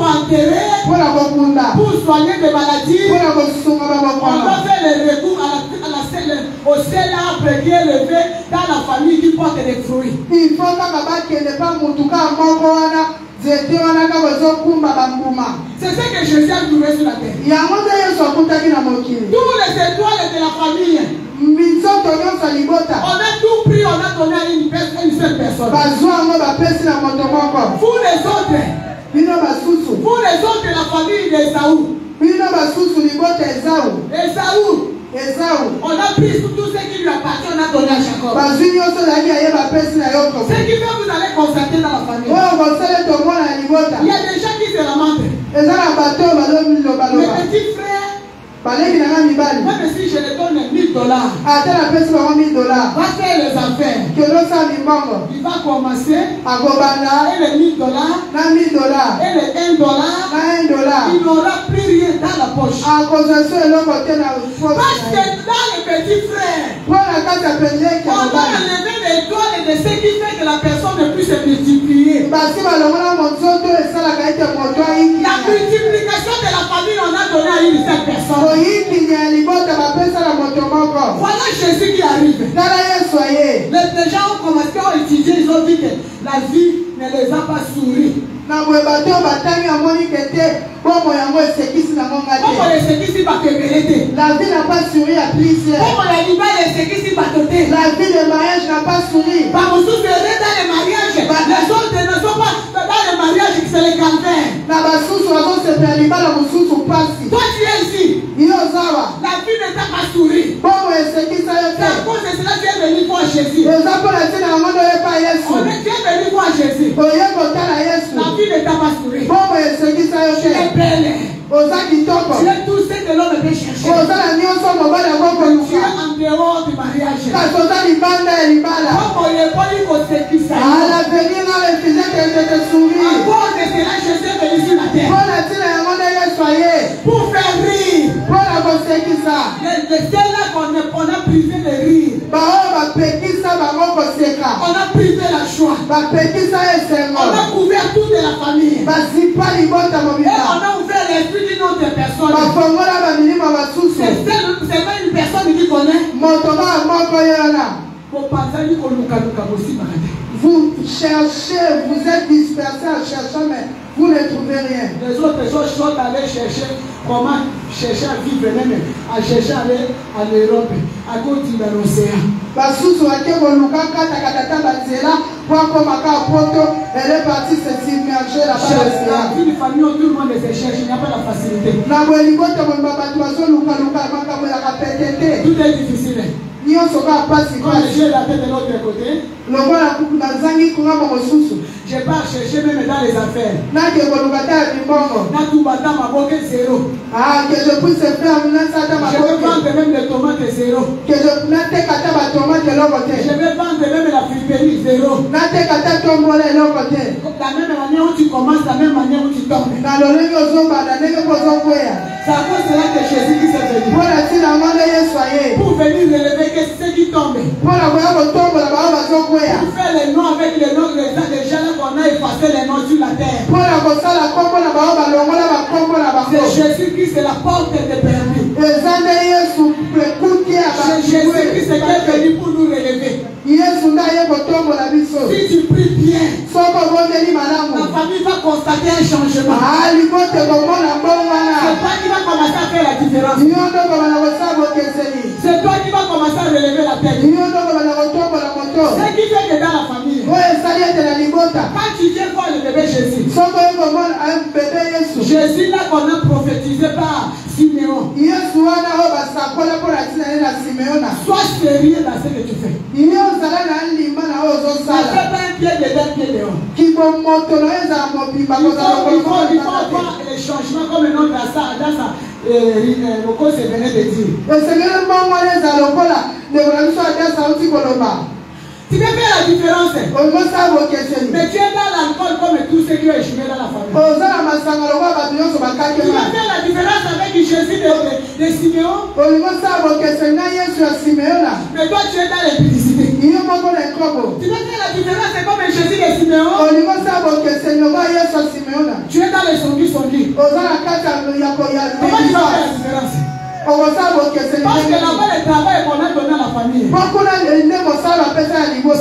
enterrer, pour soigner des maladies, on doit faire le recours au seul arbre qui est levé dans la famille qui porte des fruits. Il faut c'est ce que Jésus a trouvé sur la terre. Tous les étoiles de la famille. On a tout pris, on a donné à une seule personne. Vous les autres, la famille d'Ésaü, Esaü, on a pris tout ce qui lui appartient, on a donné à Jacob. Ce qui fait que vous allez constater dans la famille. Il y a des gens qui se lamentent. Mes petits frères, même si je les donne $1000, va faire les affaires. Il va commencer et les $1000 et les $1, il n'aura plus rien dans la poche. Parce que dans les petits frères, on a enlevé l'étoile de ce qui fait que la personne ne puisse se multiplier. La multiplication de la famille, on a donné à une seule personne. Voilà Jésus qui arrive. Les gens ont commencé à étudier, ils ont dit que la vie ne les a pas souri. Comment les séquisses va te vérité? La vie n'a pas souri à plusieurs. Comment les libères les séquisses va te La vie de mariage n'a pas souri. Par vous souffrez dans les mariages. Les autres ne sont pas dans les mariages, c'est les calvaires. Toi tu es ici. La vie ne t'a pas souri. C'est à cause de cela que tu es venu voir Jésus. On est venu voir Jésus. La vie ne t'a pas souri. Tu es belle. Tu es tout ce que l'homme peut chercher. Tu es en dehors du mariage. À cause de cela, Jésus est venu sur la terre. Pour faire rire. C'est là qu'on a privé de rire. On a privé la joie. On a couvert toute la famille. Et on a ouvert l'esprit d'une autre personne. C'est même une personne qui connaît. Vous cherchez, vous êtes dispersés en cherchant, mais vous ne trouvez rien. Les autres gens sont allés chercher comment chercher à vivre même, à chercher à aller en Europe, à cause de l'océan. Elle est partie se submerger là-bas. La vie de famille où tout le monde se cherche, il n'y a pas la facilité. Tout est difficile. Quand les yeux la tête de l'autre côté, je pars chercher même dans les affaires. Zéro. Que je puisse faire je vais vendre même les tomates zéro. Que je vais vendre même la friperie zéro. La même manière où tu commences, la même manière où tu tombes. C'est à cause de là que Jésus qui s'est venu. Pour venir relever que ceux qui tombent. Pour faire les noms avec les noms des gens qu'on a effacé les noms sur la terre. C'est Jésus-Christ, c'est la porte de permis. C'est Jésus-Christ qui est venu pour nous relever. Si tu pries bien, la famille va constater un changement. C'est toi qui vas commencer à faire la différence. C'est toi qui vas commencer à relever la tête. Ce qui fait que dans la famille, quand tu viens voir le bébé Jésus, Jésus là qu'on a prophétisé par Siméon, sois sérieux dans ce que tu fais. Ne fais pas un pied dedans, un pied dehors. Il faut avoir les changements comme le nom dans sa Roko se venait de dire. Tu peux faire la différence. Mais tu es dans l'alcool comme tous ceux qui ont échoué dans la famille. Tu peux faire la différence avec Jésus de Siméon. Mais toi tu es dans l'impudicité. Tu peux faire la différence comme Jésus de Siméon. Tu es dans les songi. Comment tu vas faire la différence? Parce que là-bas, le travail qu'on a donné à la famille,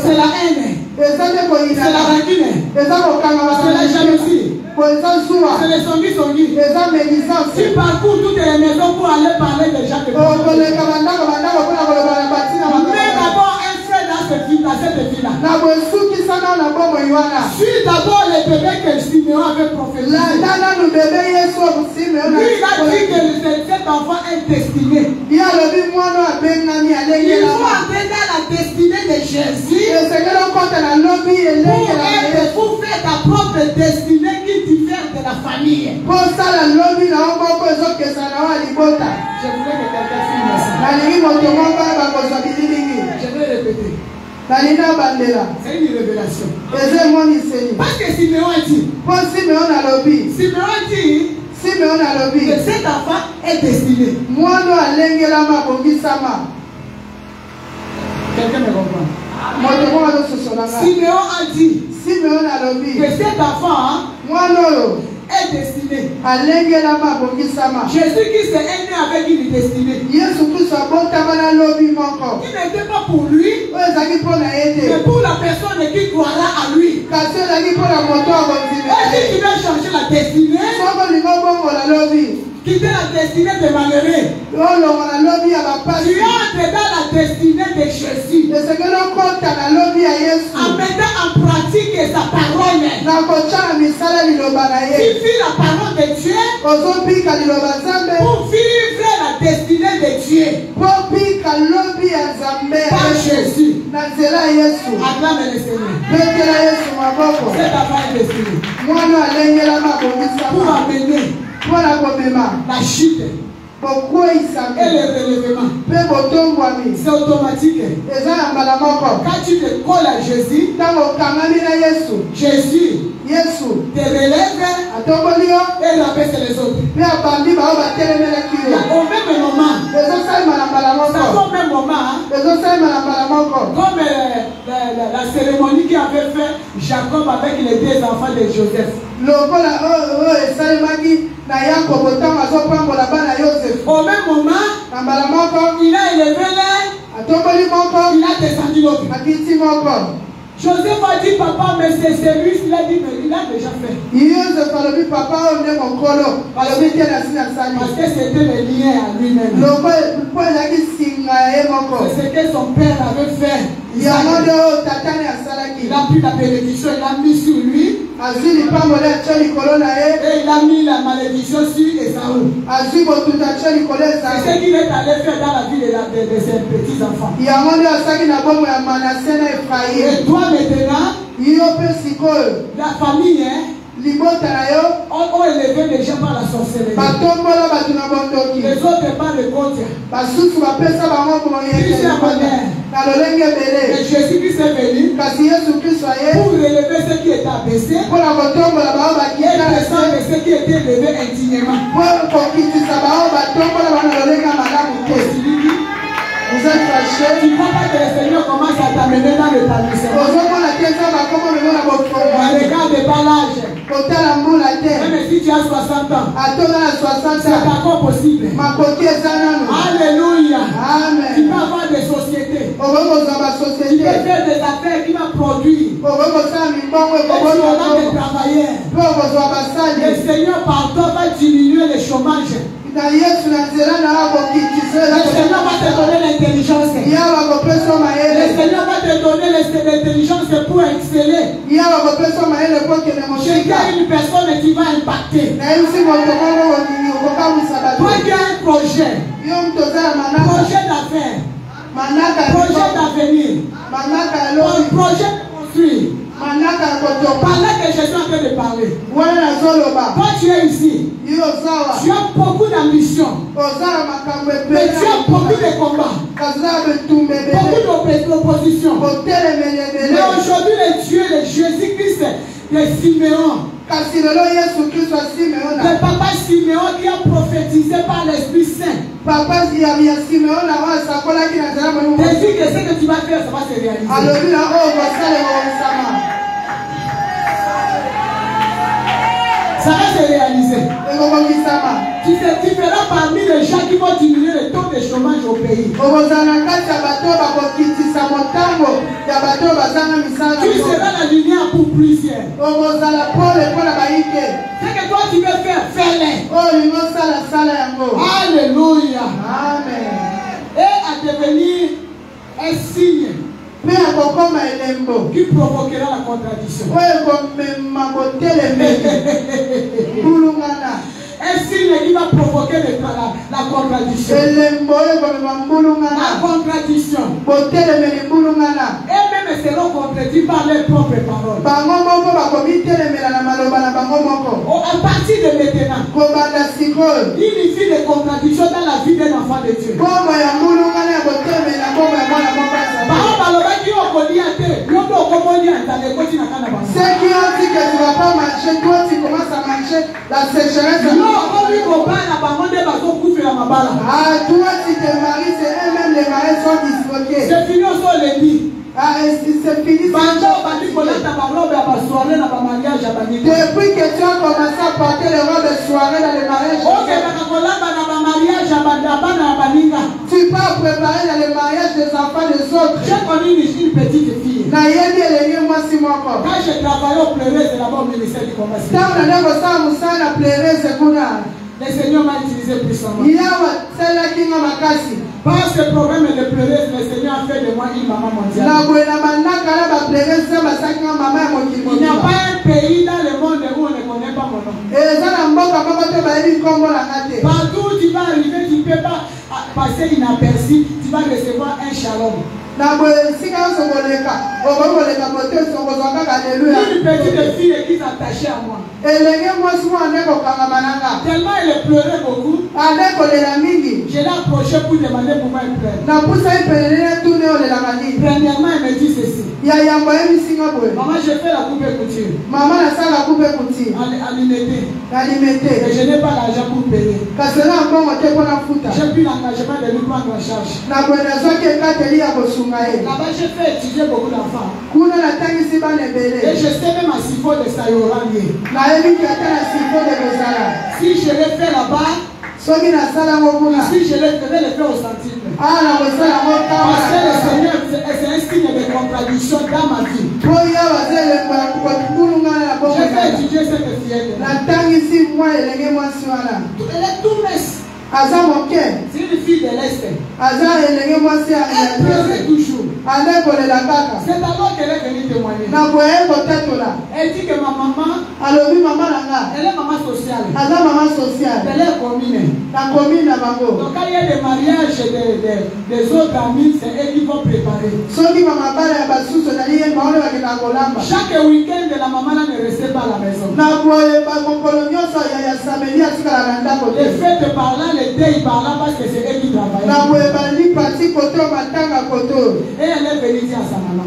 c'est la haine, c'est la rancune, c'est la jalousie, c'est les songi. Tu parcours toutes les maisons pour aller parler des gens que tu connais. Mais d'abord, un frère dans cette ville-là. Suis d'abord les bébés que Siméon avait prophétisé. Lui, il a dit que cet enfant est destiné. Il faut entrer dans la destinée de Jésus pour faire ta propre destinée qui diffère de la famille. Je voulais que quelqu'un finisse ça. Je vais répéter. C'est une révélation. Parce que Siméon a dit que cet enfant est destiné. Quelqu'un me comprend? Siméon a dit que cet enfant est destiné. Jésus-Christ est né avec une destinée. Il n'était pas pour lui, mais pour la personne qui croira à lui. Et si tu veux changer la destinée, quitter la destinée de malheureux, tu entres dans la destinée de Jésus en mettant en pratique sa parole. Tu vis la parole de Dieu pour vivre la destinée de Dieu par Jésus. Acclame le Seigneur. C'est ta part destinée pour amener la chute et le relèvement. C'est automatique. Quand tu te colles à Jésus, Jésus te relève et rabaisse les autres. Au même moment, comme la cérémonie qui avait fait Jacob avec les deux enfants de Joseph. Au même moment, il a élevé l'air, il a descendu l'autre. Joseph a dit, papa, mais c'est celui, il a dit, mais il a déjà fait. Parce que c'était le lien à lui-même. C'est ce que son père avait fait. Il a pris la bénédiction, il l'a mis sur lui. Et il a mis la malédiction sur Esaü. C'est ce qu'il est allé faire dans la vie de ses petits-enfants. Et toi maintenant, la famille, ont élevé les gens par la sorcellerie. Les autres par le compte. Mais Jésus-Christ est venu pour relever ce qui était abaissé et descendre ce qui était élevé indignement. Vous êtes fâché. Tu ne vois pas que le Seigneur commence à t'amener dans l'établissement. Regarde pas l'âge. Même si tu as 60 ans, c'est encore possible. Alléluia. Amen. Tu peux avoir des sociétés. Tu peux faire des affaires qui vont produire. Et tu auras des travailleurs. Le Seigneur par toi va diminuer le chômage. Le Seigneur va te donner l'intelligence. Le Seigneur va te donner l'intelligence pour exceller. Chacun une personne qui va impacter. Toi qui as un projet d'affaires, projet d'avenir, projet de construire. Pendant que je suis en train de parler, toi tu es ici, tu as beaucoup d'ambition, mais tu as beaucoup de combats, beaucoup d'opposition. Mais aujourd'hui, le Dieu de Jésus-Christ, de Siméon, le papa Siméon qui a prophétisé par l'Esprit Saint, te dit que ce que tu vas faire, ça va se réaliser. Ça va se réaliser. Tu feras parmi les gens qui vont diminuer le taux de chômage au pays. Tu seras la lumière pour plusieurs. Ce que toi tu veux faire, fais-le. Alléluia. Amen. Et à devenir un signe. qui provoquera la contradiction. Un signe qui va provoquer la contradiction. La contradiction. Eux-mêmes seront contredits par leurs propres paroles. À partir de maintenant, il y a des contradictions dans la vie d'un enfant de Dieu. Ceux qui ont dit que tu ne vas pas marcher, toi tu commences à marcher, la sécheresse. Ah, toi tu te maries, c'est eux-mêmes les maris sont disloqués. C'est fini au sol les dit. Ah, c'est fini. Depuis que tu as commencé à porter les robes de soirée dans les mariages, tu peux préparer dans les mariages des enfants des autres. J'ai connu une petite fille. Quand je travaillais au Pleureuse, là-bas au ministère du Commerce, le Seigneur m'a utilisé puissamment. Par ce problème de Pleureuse, le Seigneur a fait de moi une maman mondiale. Il n'y a pas un pays dans le monde où on ne connaît pas mon nom. Partout où tu vas arriver, tu ne peux pas passer inaperçu, tu vas recevoir un shalom. Une petite fille qui s'attachait à moi. Tellement elle pleurait beaucoup. Je l'ai approché pour demander pourquoi elle pleure. Premièrement, elle me dit ceci. Maman, je fais la coupe couture. À l'imiter. Et je n'ai pas l'argent pour payer. J'ai pris l'engagement de lui prendre en charge. Là-bas, j'ai fait étudier beaucoup d'enfants. Et je sais même à Sifo de Sayorangé. Si je l'ai fait là-bas, si je vais le faire au centime. Parce que le Seigneur, c'est un signe de contradiction dans ma vie. Je vais étudier cette fillette. Elle est tout mince. C'est une fille de l'Est. Elle pleurait toujours. C'est alors qu'elle est venue témoigner. Elle dit que ma maman, elle est maman sociale. Elle est commune. Donc quand il y a des mariages des autres amis, c'est eux qui vont préparer. Chaque week-end, la maman ne restait pas à la maison. Les fêtes par là, les deuils par là, parce que c'est eux qui travaillent. Et elle est venue dire à sa maman.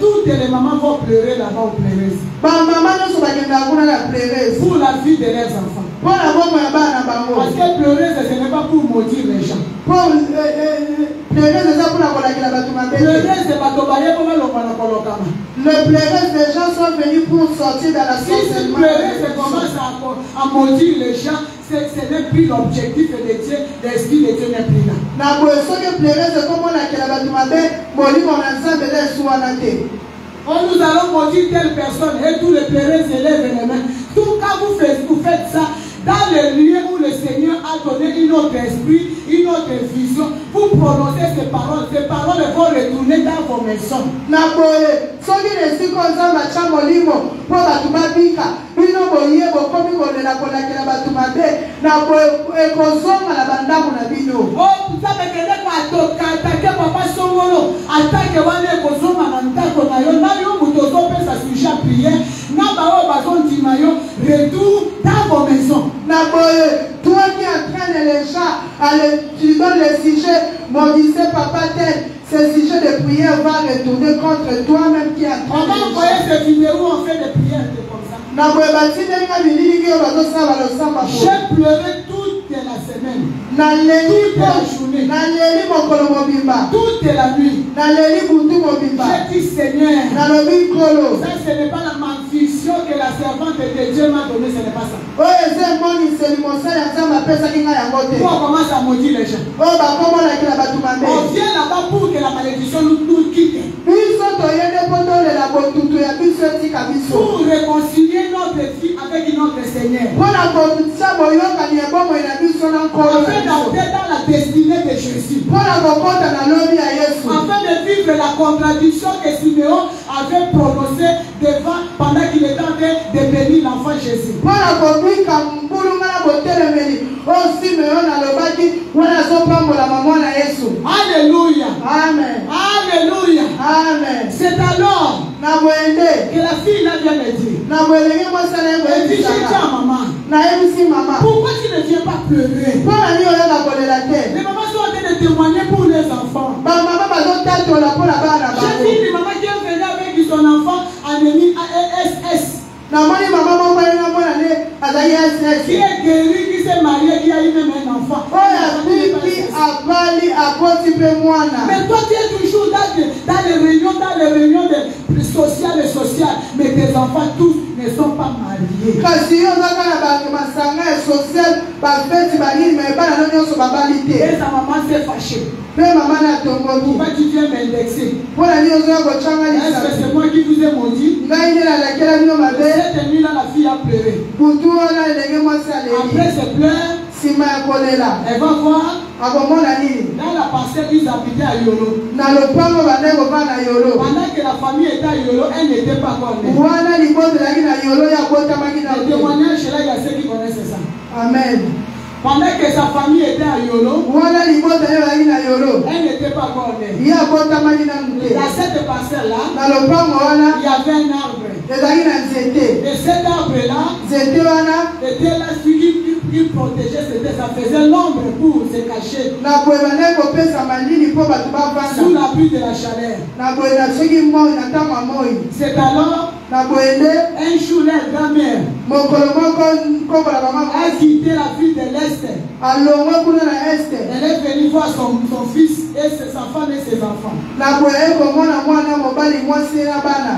Toutes les mamans vont pleurer là-bas au Pleureuse. Pour la vie de leurs enfants. Parce que Pleureuse, ce n'est pas pour maudire les gens. Le Pleureuse, les gens sont venus pour sortir dans la société. Si Pleureuse commence à maudire les gens, ce n'est plus l'objectif de Dieu, l'esprit de Dieu n'est plus là. Oh, nous allons maudire telle personne et tous les Pleureuse élèvent les mains. Tout quand vous faites ça, dans le lieu où le Seigneur a donné une autre esprit, une autre vision, vous prononcez ces paroles vont retourner dans vos maisons. Oh, vous savez que attaquer papa Songolo, attaquer Wane Kozoma Nantako Nayo, Nayo Mutozope sa sujet à prière, Nabao Bazon Timayo, retour dans vos maisons. Toi qui entraînes les gens, tu donnes le sujet, maudissez papa tel, ce sujet de prière va retourner contre toi-même qui entraîne. On va envoyer cette vidéo, on fait des prières comme ça. J'ai pleuré toute la semaine, toute la journée, toute la nuit. J'ai dit Seigneur, ça ce n'est pas la maldition que la servante de Dieu m'a donnée, ce n'est pas ça. Pourquoi on commence à maudire les gens? On vient là-bas pour que la malédiction nous quitte. Pour réconcilier notre vie avec notre Seigneur. Afin d'entrer dans la destinée de Jésus. Afin de vivre la contradiction que Siméon avait prononcée devant pendant qu'il était en train de bénir l'enfant Jésus. Alléluia. Amen. Alléluia. Amen. C'est alors que la fille là vient me dire. Elle dit, j'ai dit à maman, pourquoi tu ne viens pas pleurer? Les mamans sont en train de témoigner pour les enfants. J'ai vu une maman qui est venue avec son enfant anémie SS. Qui est guéri, qui s'est marié, qui a eu même un enfant. Mais toi tu es toujours dans les réunions sociales et sociales, mais tes enfants tous ne sont pas mariés. Et sa maman s'est fâchée. Pourquoi tu viens m'indexer? Est-ce que c'est moi qui vous ai maudit? Cette nuit-là, la fille a pleuré. Après ses pleurs, elle va voir. Dans la parcelle, ils habitaient à Yolo. Pendant que la famille était à Yolo, elle n'était pas encore née. Le témoignage là, il y a ceux qui connaissent ça. Amen. Pendant que sa famille était à Yolo, elle n'était pas encore née. Dans cette parcelle-là, il y avait un arbre. Et cet arbre-là était là, qui protégeait, ça faisait l'ombre pour se cacher sous l'abri de la chaleur. C'est alors un jour, la grand-mère a quitté la ville de l'Est. Elle est venue voir son fils et sa femme et ses enfants.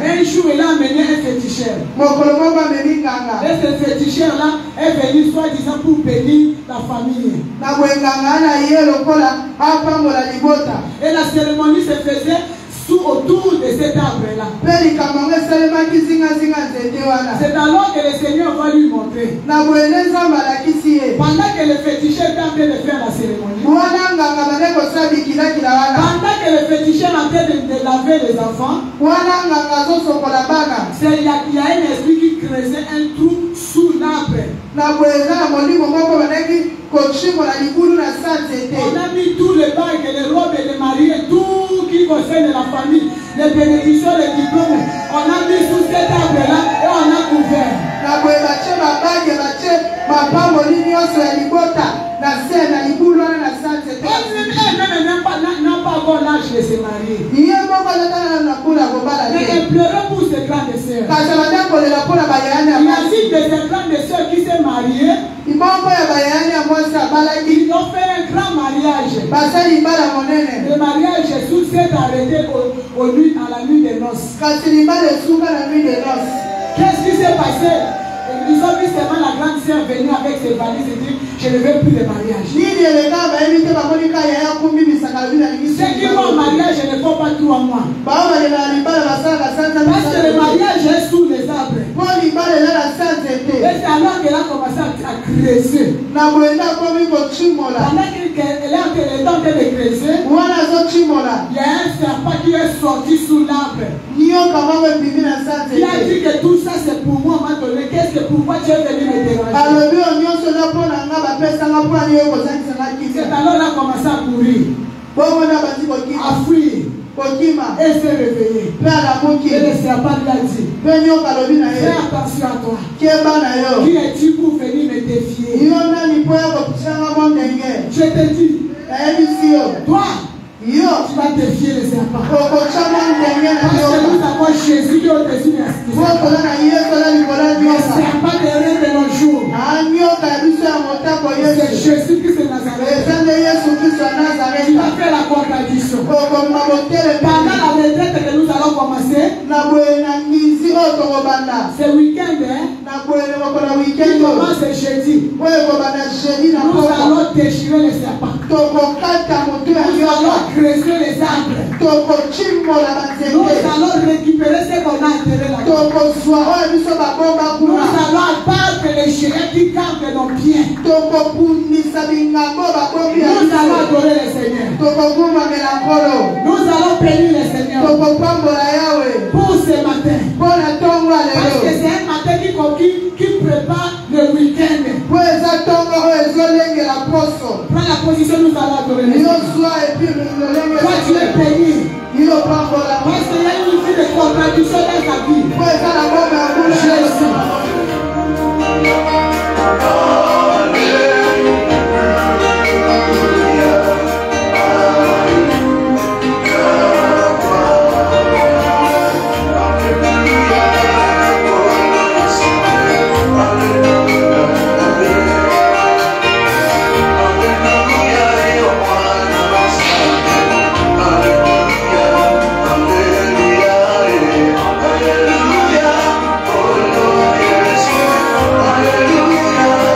Un jour, elle a amené un féticheur. Et ce féticheur-là est venu soi-disant pour bénir la famille. Et la cérémonie se faisait autour de cet arbre-là. C'est alors que le Seigneur va lui montrer. Pendant que le féticheur est en train de faire la cérémonie, pendant que le féticheur est en train de laver les enfants, il y a un esprit qui creusait un trou sous l'arbre. On a mis tout le bagues, les robes et les mariés, tout qui concerne la famille, les bénédictions, les diplômes. On a mis sous cet arbre-là et on a couvert. Elle n'a pas encore l'âge de se marier. Mais elle pleurait pour ses grandes sœurs. Imagine de ses grandes sœurs qui s'est mariée. Ils ont fait un grand mariage. Le mariage s'est arrêté à la nuit des noces. Qu'est-ce qui s'est passé? Ils ont vu seulement la grande sœur venir avec ses valises et dire je ne veux plus de mariage. Ceux qui vont au mariage ne font pas 3 mois. Parce que le mariage est sous les arbres. Et c'est alors qu'elle a commencé à creuser. Pendant qu'elle est en train de creuser, il y a un serpent qui est sorti sous l'arbre. Il a dit que tout ça c'est pour moi. Qu'est-ce que pourquoi tu es venu me déranger? C'est alors là commencé à courir, à fuir. Et s'est réveillé. Et le serpent lui a dit fais attention à toi. Qui es-tu pour venir me défier? Je te dis, toi tu vas défier les serpents. Parce que nous avons Jésus qui est au-dessus de la situation. Le serpent derrière de nos jours. C'est Jésus Christ de Nazareth. Tu vas faire la contradiction. Pendant la retraite que nous allons commencer, ce week-end, qui commence jeudi, nous allons déchirer les serpents. Nous allons creuser les arbres. Nous allons récupérer ce qu'on a enterré là. Nous allons abattre les géants qui campent nos pieds. Nous allons adorer le Seigneur. Nous allons bénir le Seigneur. pour ce matin. Parce que c'est un matin qui prépare le week-end. Prends la position, nous allons adorer. Toi, tu es béni. Parce qu'il y a une vie de contradiction dans ta vie. Jésus. Hallelujah.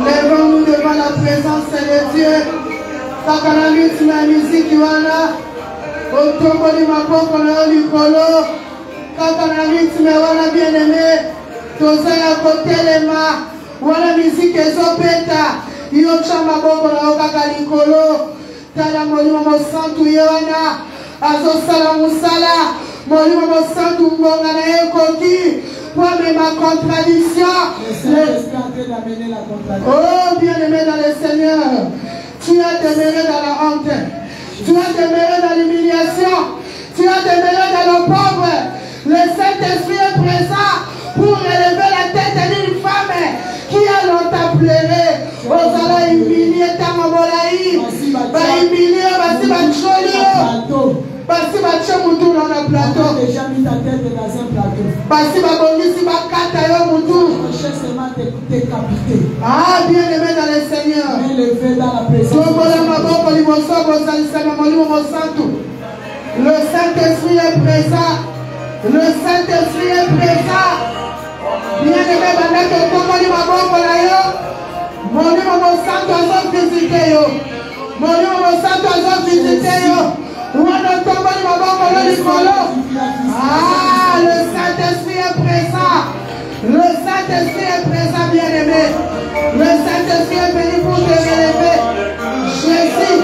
Lèvons-nous devant la présence de Dieu. Kaka na rythme ya miziki wana. Otomboli maboko na yo likolo. Kaka na rythme wana bien-aimé. Toza ya kotelema. Wana miziki ezopeta. Yocha maboko na yo kaka likolo. Tala molimo mosantu ye wana. Azosala musala. Molimo mosantu mbonga na ye koki. Pour ma contradiction. Oh, bien-aimé dans le Seigneur. Tu as demeuré dans la honte. Tu as demeuré dans l'humiliation. Tu as demeuré dans le pauvre. Le Saint-Esprit est présent pour élever la tête d'une femme qui a longtemps pleuré. Osala humilier ta mamolaï. Va humilier, va-t-il va Basi bache mutu dans le plateau. Déjà mis ta tête dans un plateau. Basi babongisi bakata yo mutu. Seulement décapité. Ah, bien-aimé dans le Seigneur. Élevé dans la présence. Le Saint-Esprit est présent. Le Saint-Esprit est présent. Bien-aimé, pendant que Komoli maboko na yo, Molimo Mosanto azo visiter yo. Molimo Mosanto azo visiter yo. Ah, le Saint-Esprit est présent. Le Saint-Esprit est présent, bien-aimé. Le Saint-Esprit est venu pour te relever. Jésus.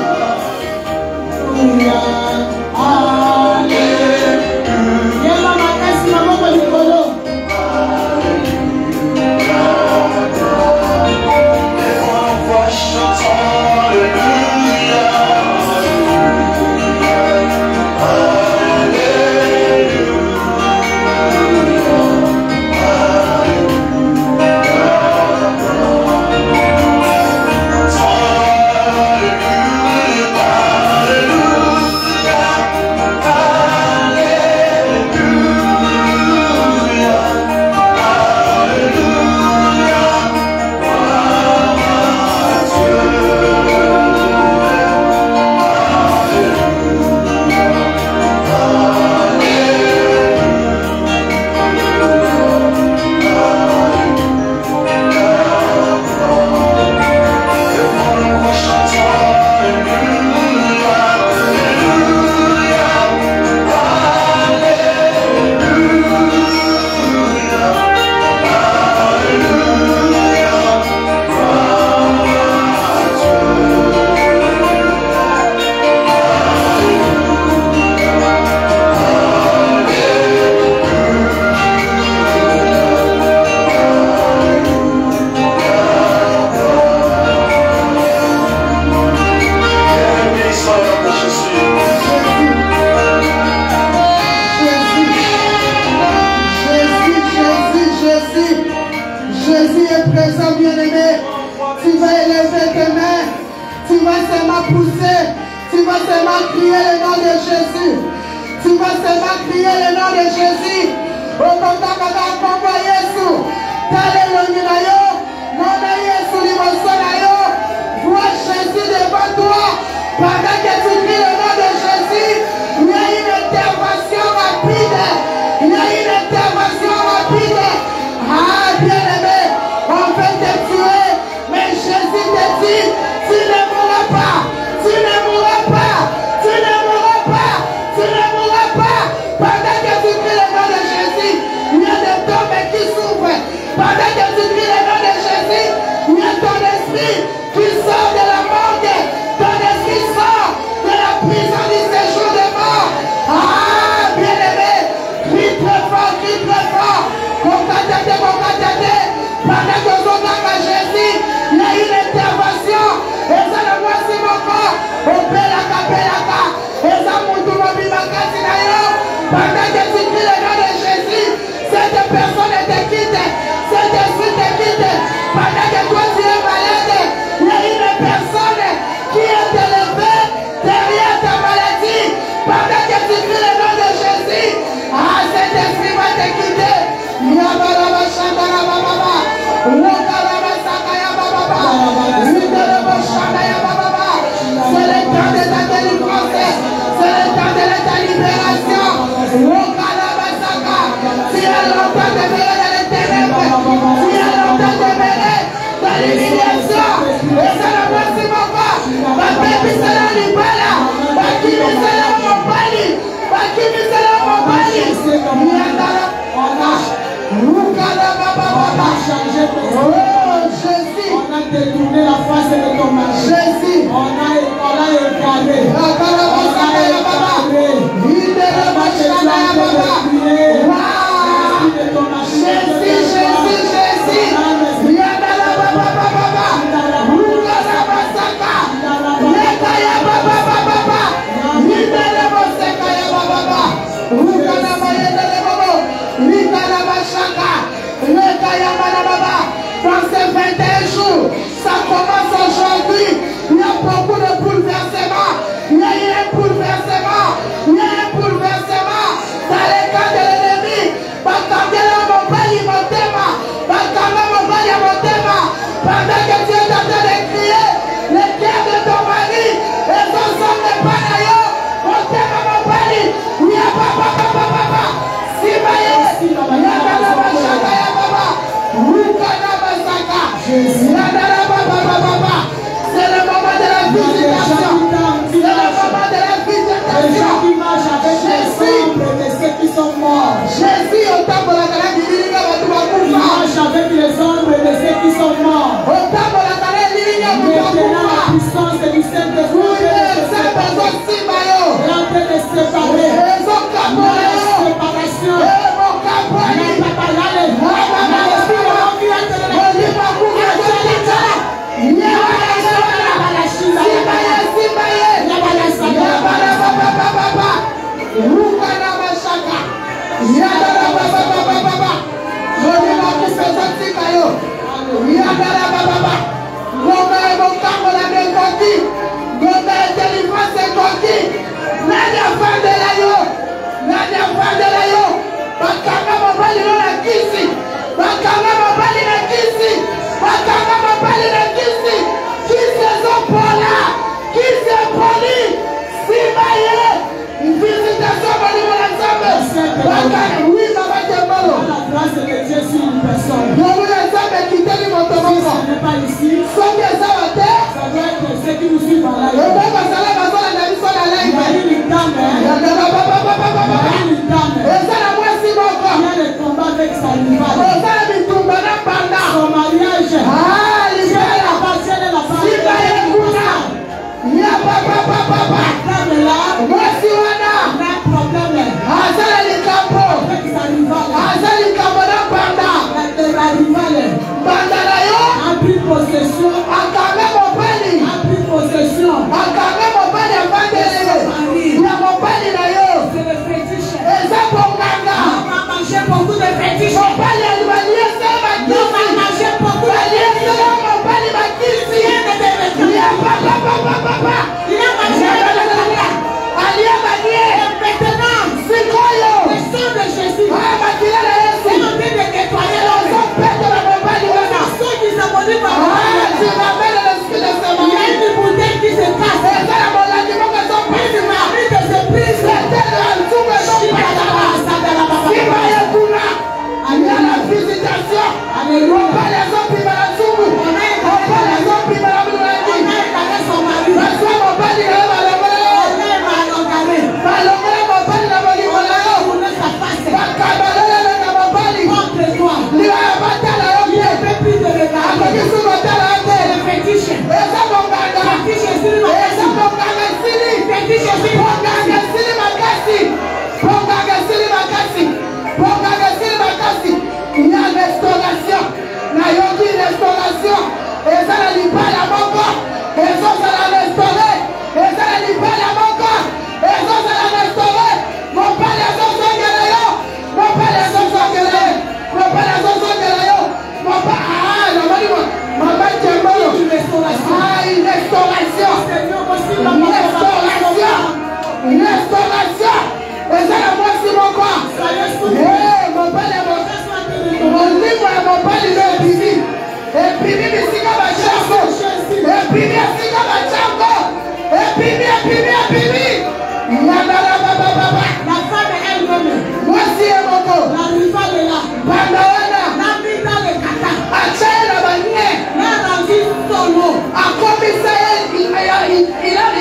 Tu as longtemps demeuré dans les ténèbres. Tu as longtemps demeuré dans l'humiliation. Bakibisela libala. Bakibisela mobali. Bakibisela mobali. Yandala. Rukala baba baba. Oh Jésus. On a détourné la face de ton mari. Jésus. On a écarté. Akala basaka ya baba. Indele bashana ya baba. Jésus, Jésus, Jésus. Yandala baba baba. Rukala basaka. Leka ya baba baba. Indele basaka ya baba. Rukala bayendele baba. Rikala bashaka. Leka ya baba. Dans ces 21 jours, ça commence aujourd'hui. Il y a beaucoup de bouleversements. Il y a eu un bouleversement. Il y a un bouleversement dans les cas de l'ennemi. Pendant que tu es en train de crier, les cœurs de ton mari, et son sang n'est pas d'ailleurs. Mon thème, mon mari, il y a papa. Si c'est le moment de la visitation. C'est le moment de la visitation. Ceux qui sont morts. Jésus, au temps de la galère du Ligue, il marche avec les ombres de ceux qui sont morts. au temps de la galère du Ligue, maintenant la puissance du Saint-Esprit est en train de séparer. Séparation. Oui, maman, tu es mal. La grâce de Dieu sur une personne. Je vous laisse quitter mon Si ce n'est pas ici, ça doit être ceux qui nous suivent en live. Il y a une dame, qui a le combat avec sa rivale. Son mariage, si elle appartient à la famille, la dame là, il a un problème avec sa rivale. La rivale a pris possession. C'est le fétiche. On va manger beaucoup de fétiches. On va manger beaucoup de fétiches. Il a mangé avec le maintenant, le sang de Jésus est en train de nettoyer l'homme. Ceux qui s'abonnent par il y a une bouteille qui se casse. Une marée de se prise.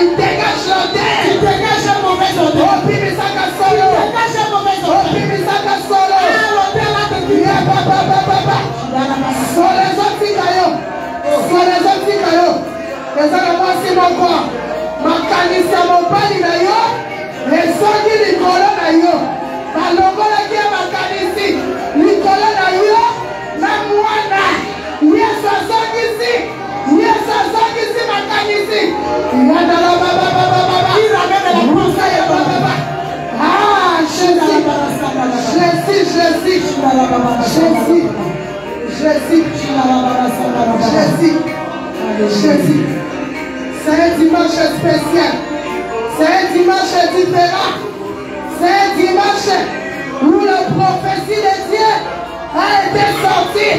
il dégage l'odeur. Il dégage un mauvais odeur. Oh, Pimisaka Solo. Il dégage un mauvais Oh, odeur. Pimisaka Solo. L'odeur là de Dieu. Sur les autres cailloux. Sur les autres cailloux. Les autres moi c'est mon corps. Ma canisse mon pali na yo. Les soki likolo na yo. Ma longola qui est ma canisse. Likolo na yo. Na mwana. Yes, I saw ici. Yes, I saw ici ma canisse. Yada la baba baba. Il ramène la conseil baba. Ah, Jésus. C'est un dimanche spécial. C'est un dimanche différent. C'est un dimanche où la prophétie de Dieu a été sortie.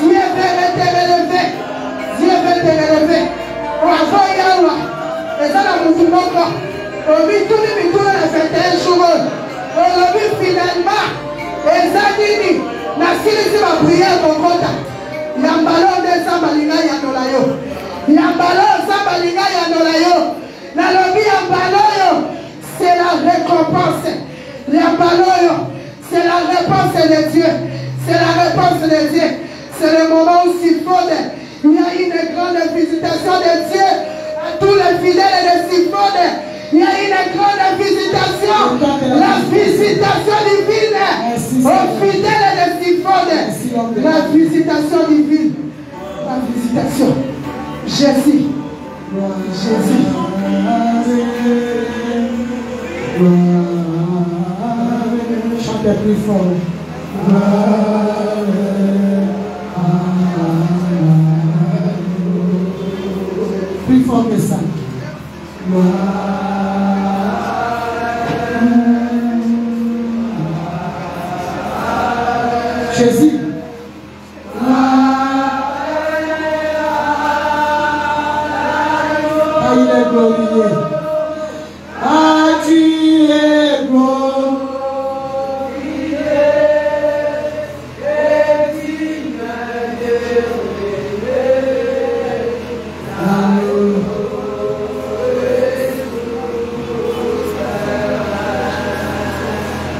Dieu veut te relever. Dieu veut te relever. Avant Yahweh, et ça la mouvement. On vit tous les minutes à faire un jour. On vit finalement. Et ça dit, la silence va prière pour Kota. Yambalo de Sambalinga Yanolayo. Yambalo Sambalinga Yanolayo. La lobby Yambalo, c'est la récompense. Yambalo, c'est la réponse de Dieu. C'est la réponse de Dieu. C'est le moment où Siphone, il y a une grande visitation de Dieu à tous les fidèles de Siphone. Il y a une grande visitation. La visitation divine aux fidèles de Siphone. La visitation divine. La visitation. Jésus. Jésus. Chantez plus fort. Plus fort que ça. Jésus. Ah, il est glorieux. Ah, tu es glorieux.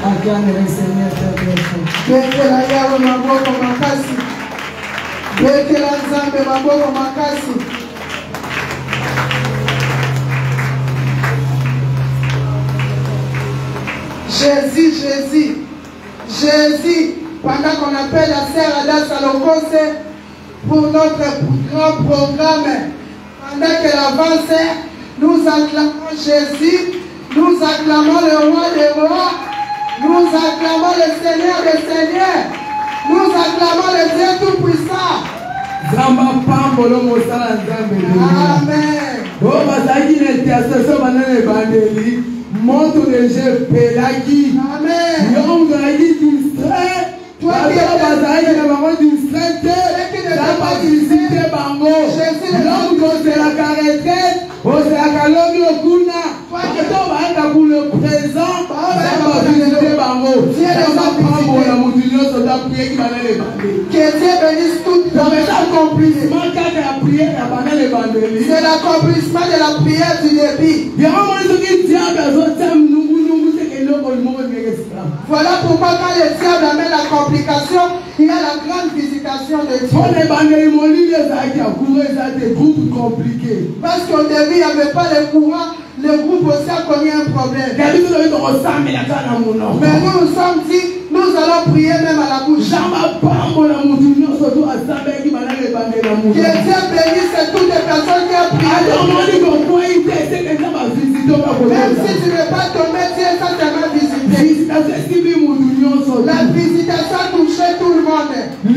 Acclame le Seigneur très fort. Bekela Yahweh maboko makasi. Bekela Nzambe maboko makasi. Jésus, Jésus, Jésus, pendant qu'on appelle la sœur Ada Salokose pour notre grand programme, pendant qu'elle avance, nous acclamons Jésus, nous acclamons le roi des rois, nous acclamons le Seigneur des seigneurs, nous acclamons le Dieu tout-puissant. Amen. Montre le jeu Pelagi. Amen. L'homme a dit distrait. Toi qui es maman distrait. T'as pas visité Bango. L'homme qu'on se la carrette. On se la calonne au Kuna. Toi qui es pour le présent. T'as pas visité Bango. Dieu les a prendre la moudillon sur ta prière qui va les bander. Que Dieu bénisse toutes les accomplissement quand tu as prié, tu as banné les bandeliers. C'est l'accomplissement de la prière du début. Voilà pourquoi quand le diable amène la complication, il y a la grande visitation de Dieu. Parce qu'au début, il n'y avait pas le courant, le groupe aussi a connu un problème. Mais nous nous sommes dit, nous allons prier même à la bouche. Que Dieu bénisse toutes les personnes qui ont prié. Même si tu ne veux pas tomber, Dieu ça te va visiter. La visitation a touché tout le monde. Le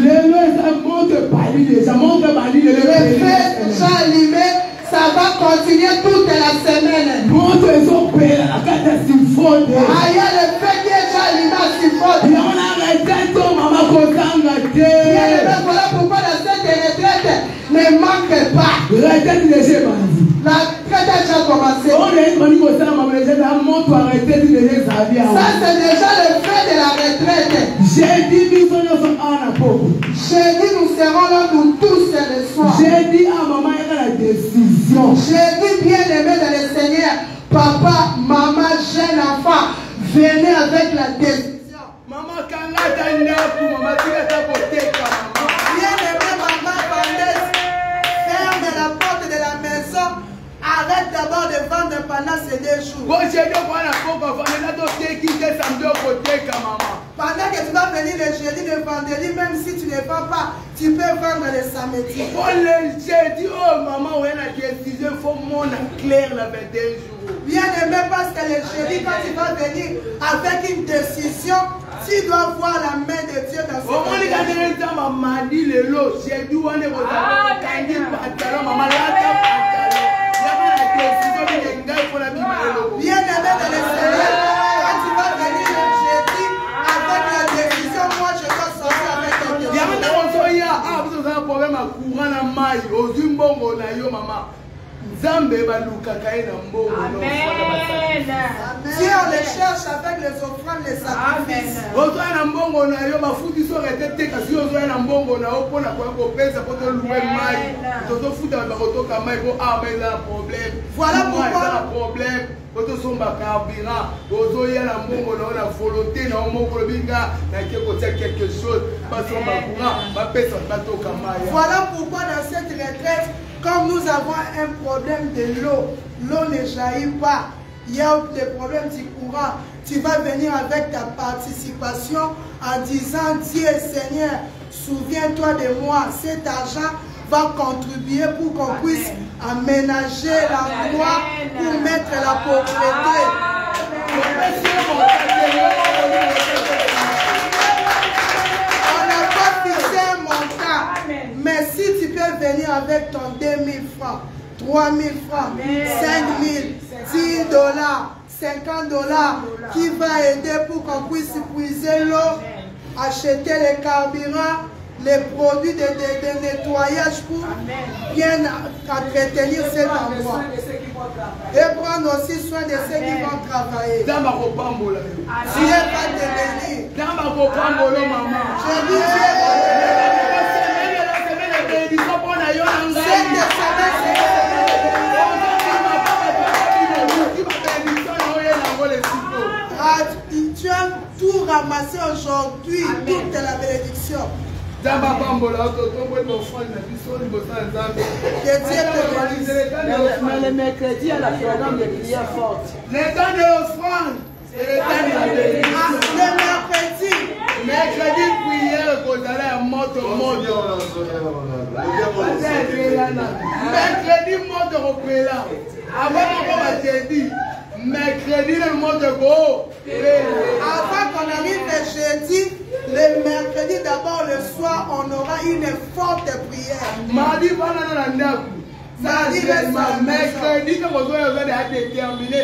feu déjà allumé, ça va continuer toute la semaine. Ah, il y a le feu qui est déjà allumé à Siphone. Voilà pourquoi la scène de retraite ne manque pas. La retraite a déjà commencé. Ça, c'est déjà le fait de la retraite. Jeudi, nous serons là, nous tous le soir. décision. Jésus bien-aimé dans le Seigneur, papa, maman, jeune enfant, venez avec la décision. Maman, quand elle est pour maman, tu vas t'apporter maman. Bien-aimé, maman, ferme la porte de la maison. Arrête d'abord de vendre pendant ces 2 jours. Pendant que tu vas venir le jeudi, le vendredi, même si tu ne vends pas, tu peux vendre le samedi. Pour le jeudi, oh maman, on a la décision, il faut mon clair la 21 jours. Bien aimé, parce que le jeudi, quand tu vas venir avec une décision, tu dois voir la main de Dieu dans ce moment. Bien aimé dans le Seigneur, quand tu vas venir le jeudi avec la décision, moi je dois sortir avec la si on les cherche avec les offrandes, les sacrifices. Voilà pourquoi dans cette retraite, comme nous avons un problème de l'eau, l'eau ne jaillit pas, il y a des problèmes du courant, tu vas venir avec ta participation en disant, Dieu Seigneur, souviens-toi de moi, cet argent va contribuer pour qu'on puisse aménager l'endroit pour mettre la propriété. On n'a pas fixé un montant, mais si tu peux venir avec ton 2000 francs, 3000 francs, 5000, 10 dollars, 50 dollars, qui va aider pour qu'on puisse puiser l'eau, acheter les carburants, les produits de nettoyage pour bien entretenir cet endroit. Et prendre aussi soin de ceux qui vont travailler. Dieu va te bénir. Je dis tu as tout ramassé aujourd'hui, toute la bénédiction. Le mercredi à la programme de prière forte. Le temps de l'offrande, c'est le temps de la bénédiction. Le mercredi prière qu'on allait à moto. Mercredi moto repréla. Avant qu'on m'a dit, mercredi le moto go. Avant qu'on arrive le jeudi, le mercredi d'abord le soir, on aura une forte prière. Mardi, mercredi, quand vous avez déterminé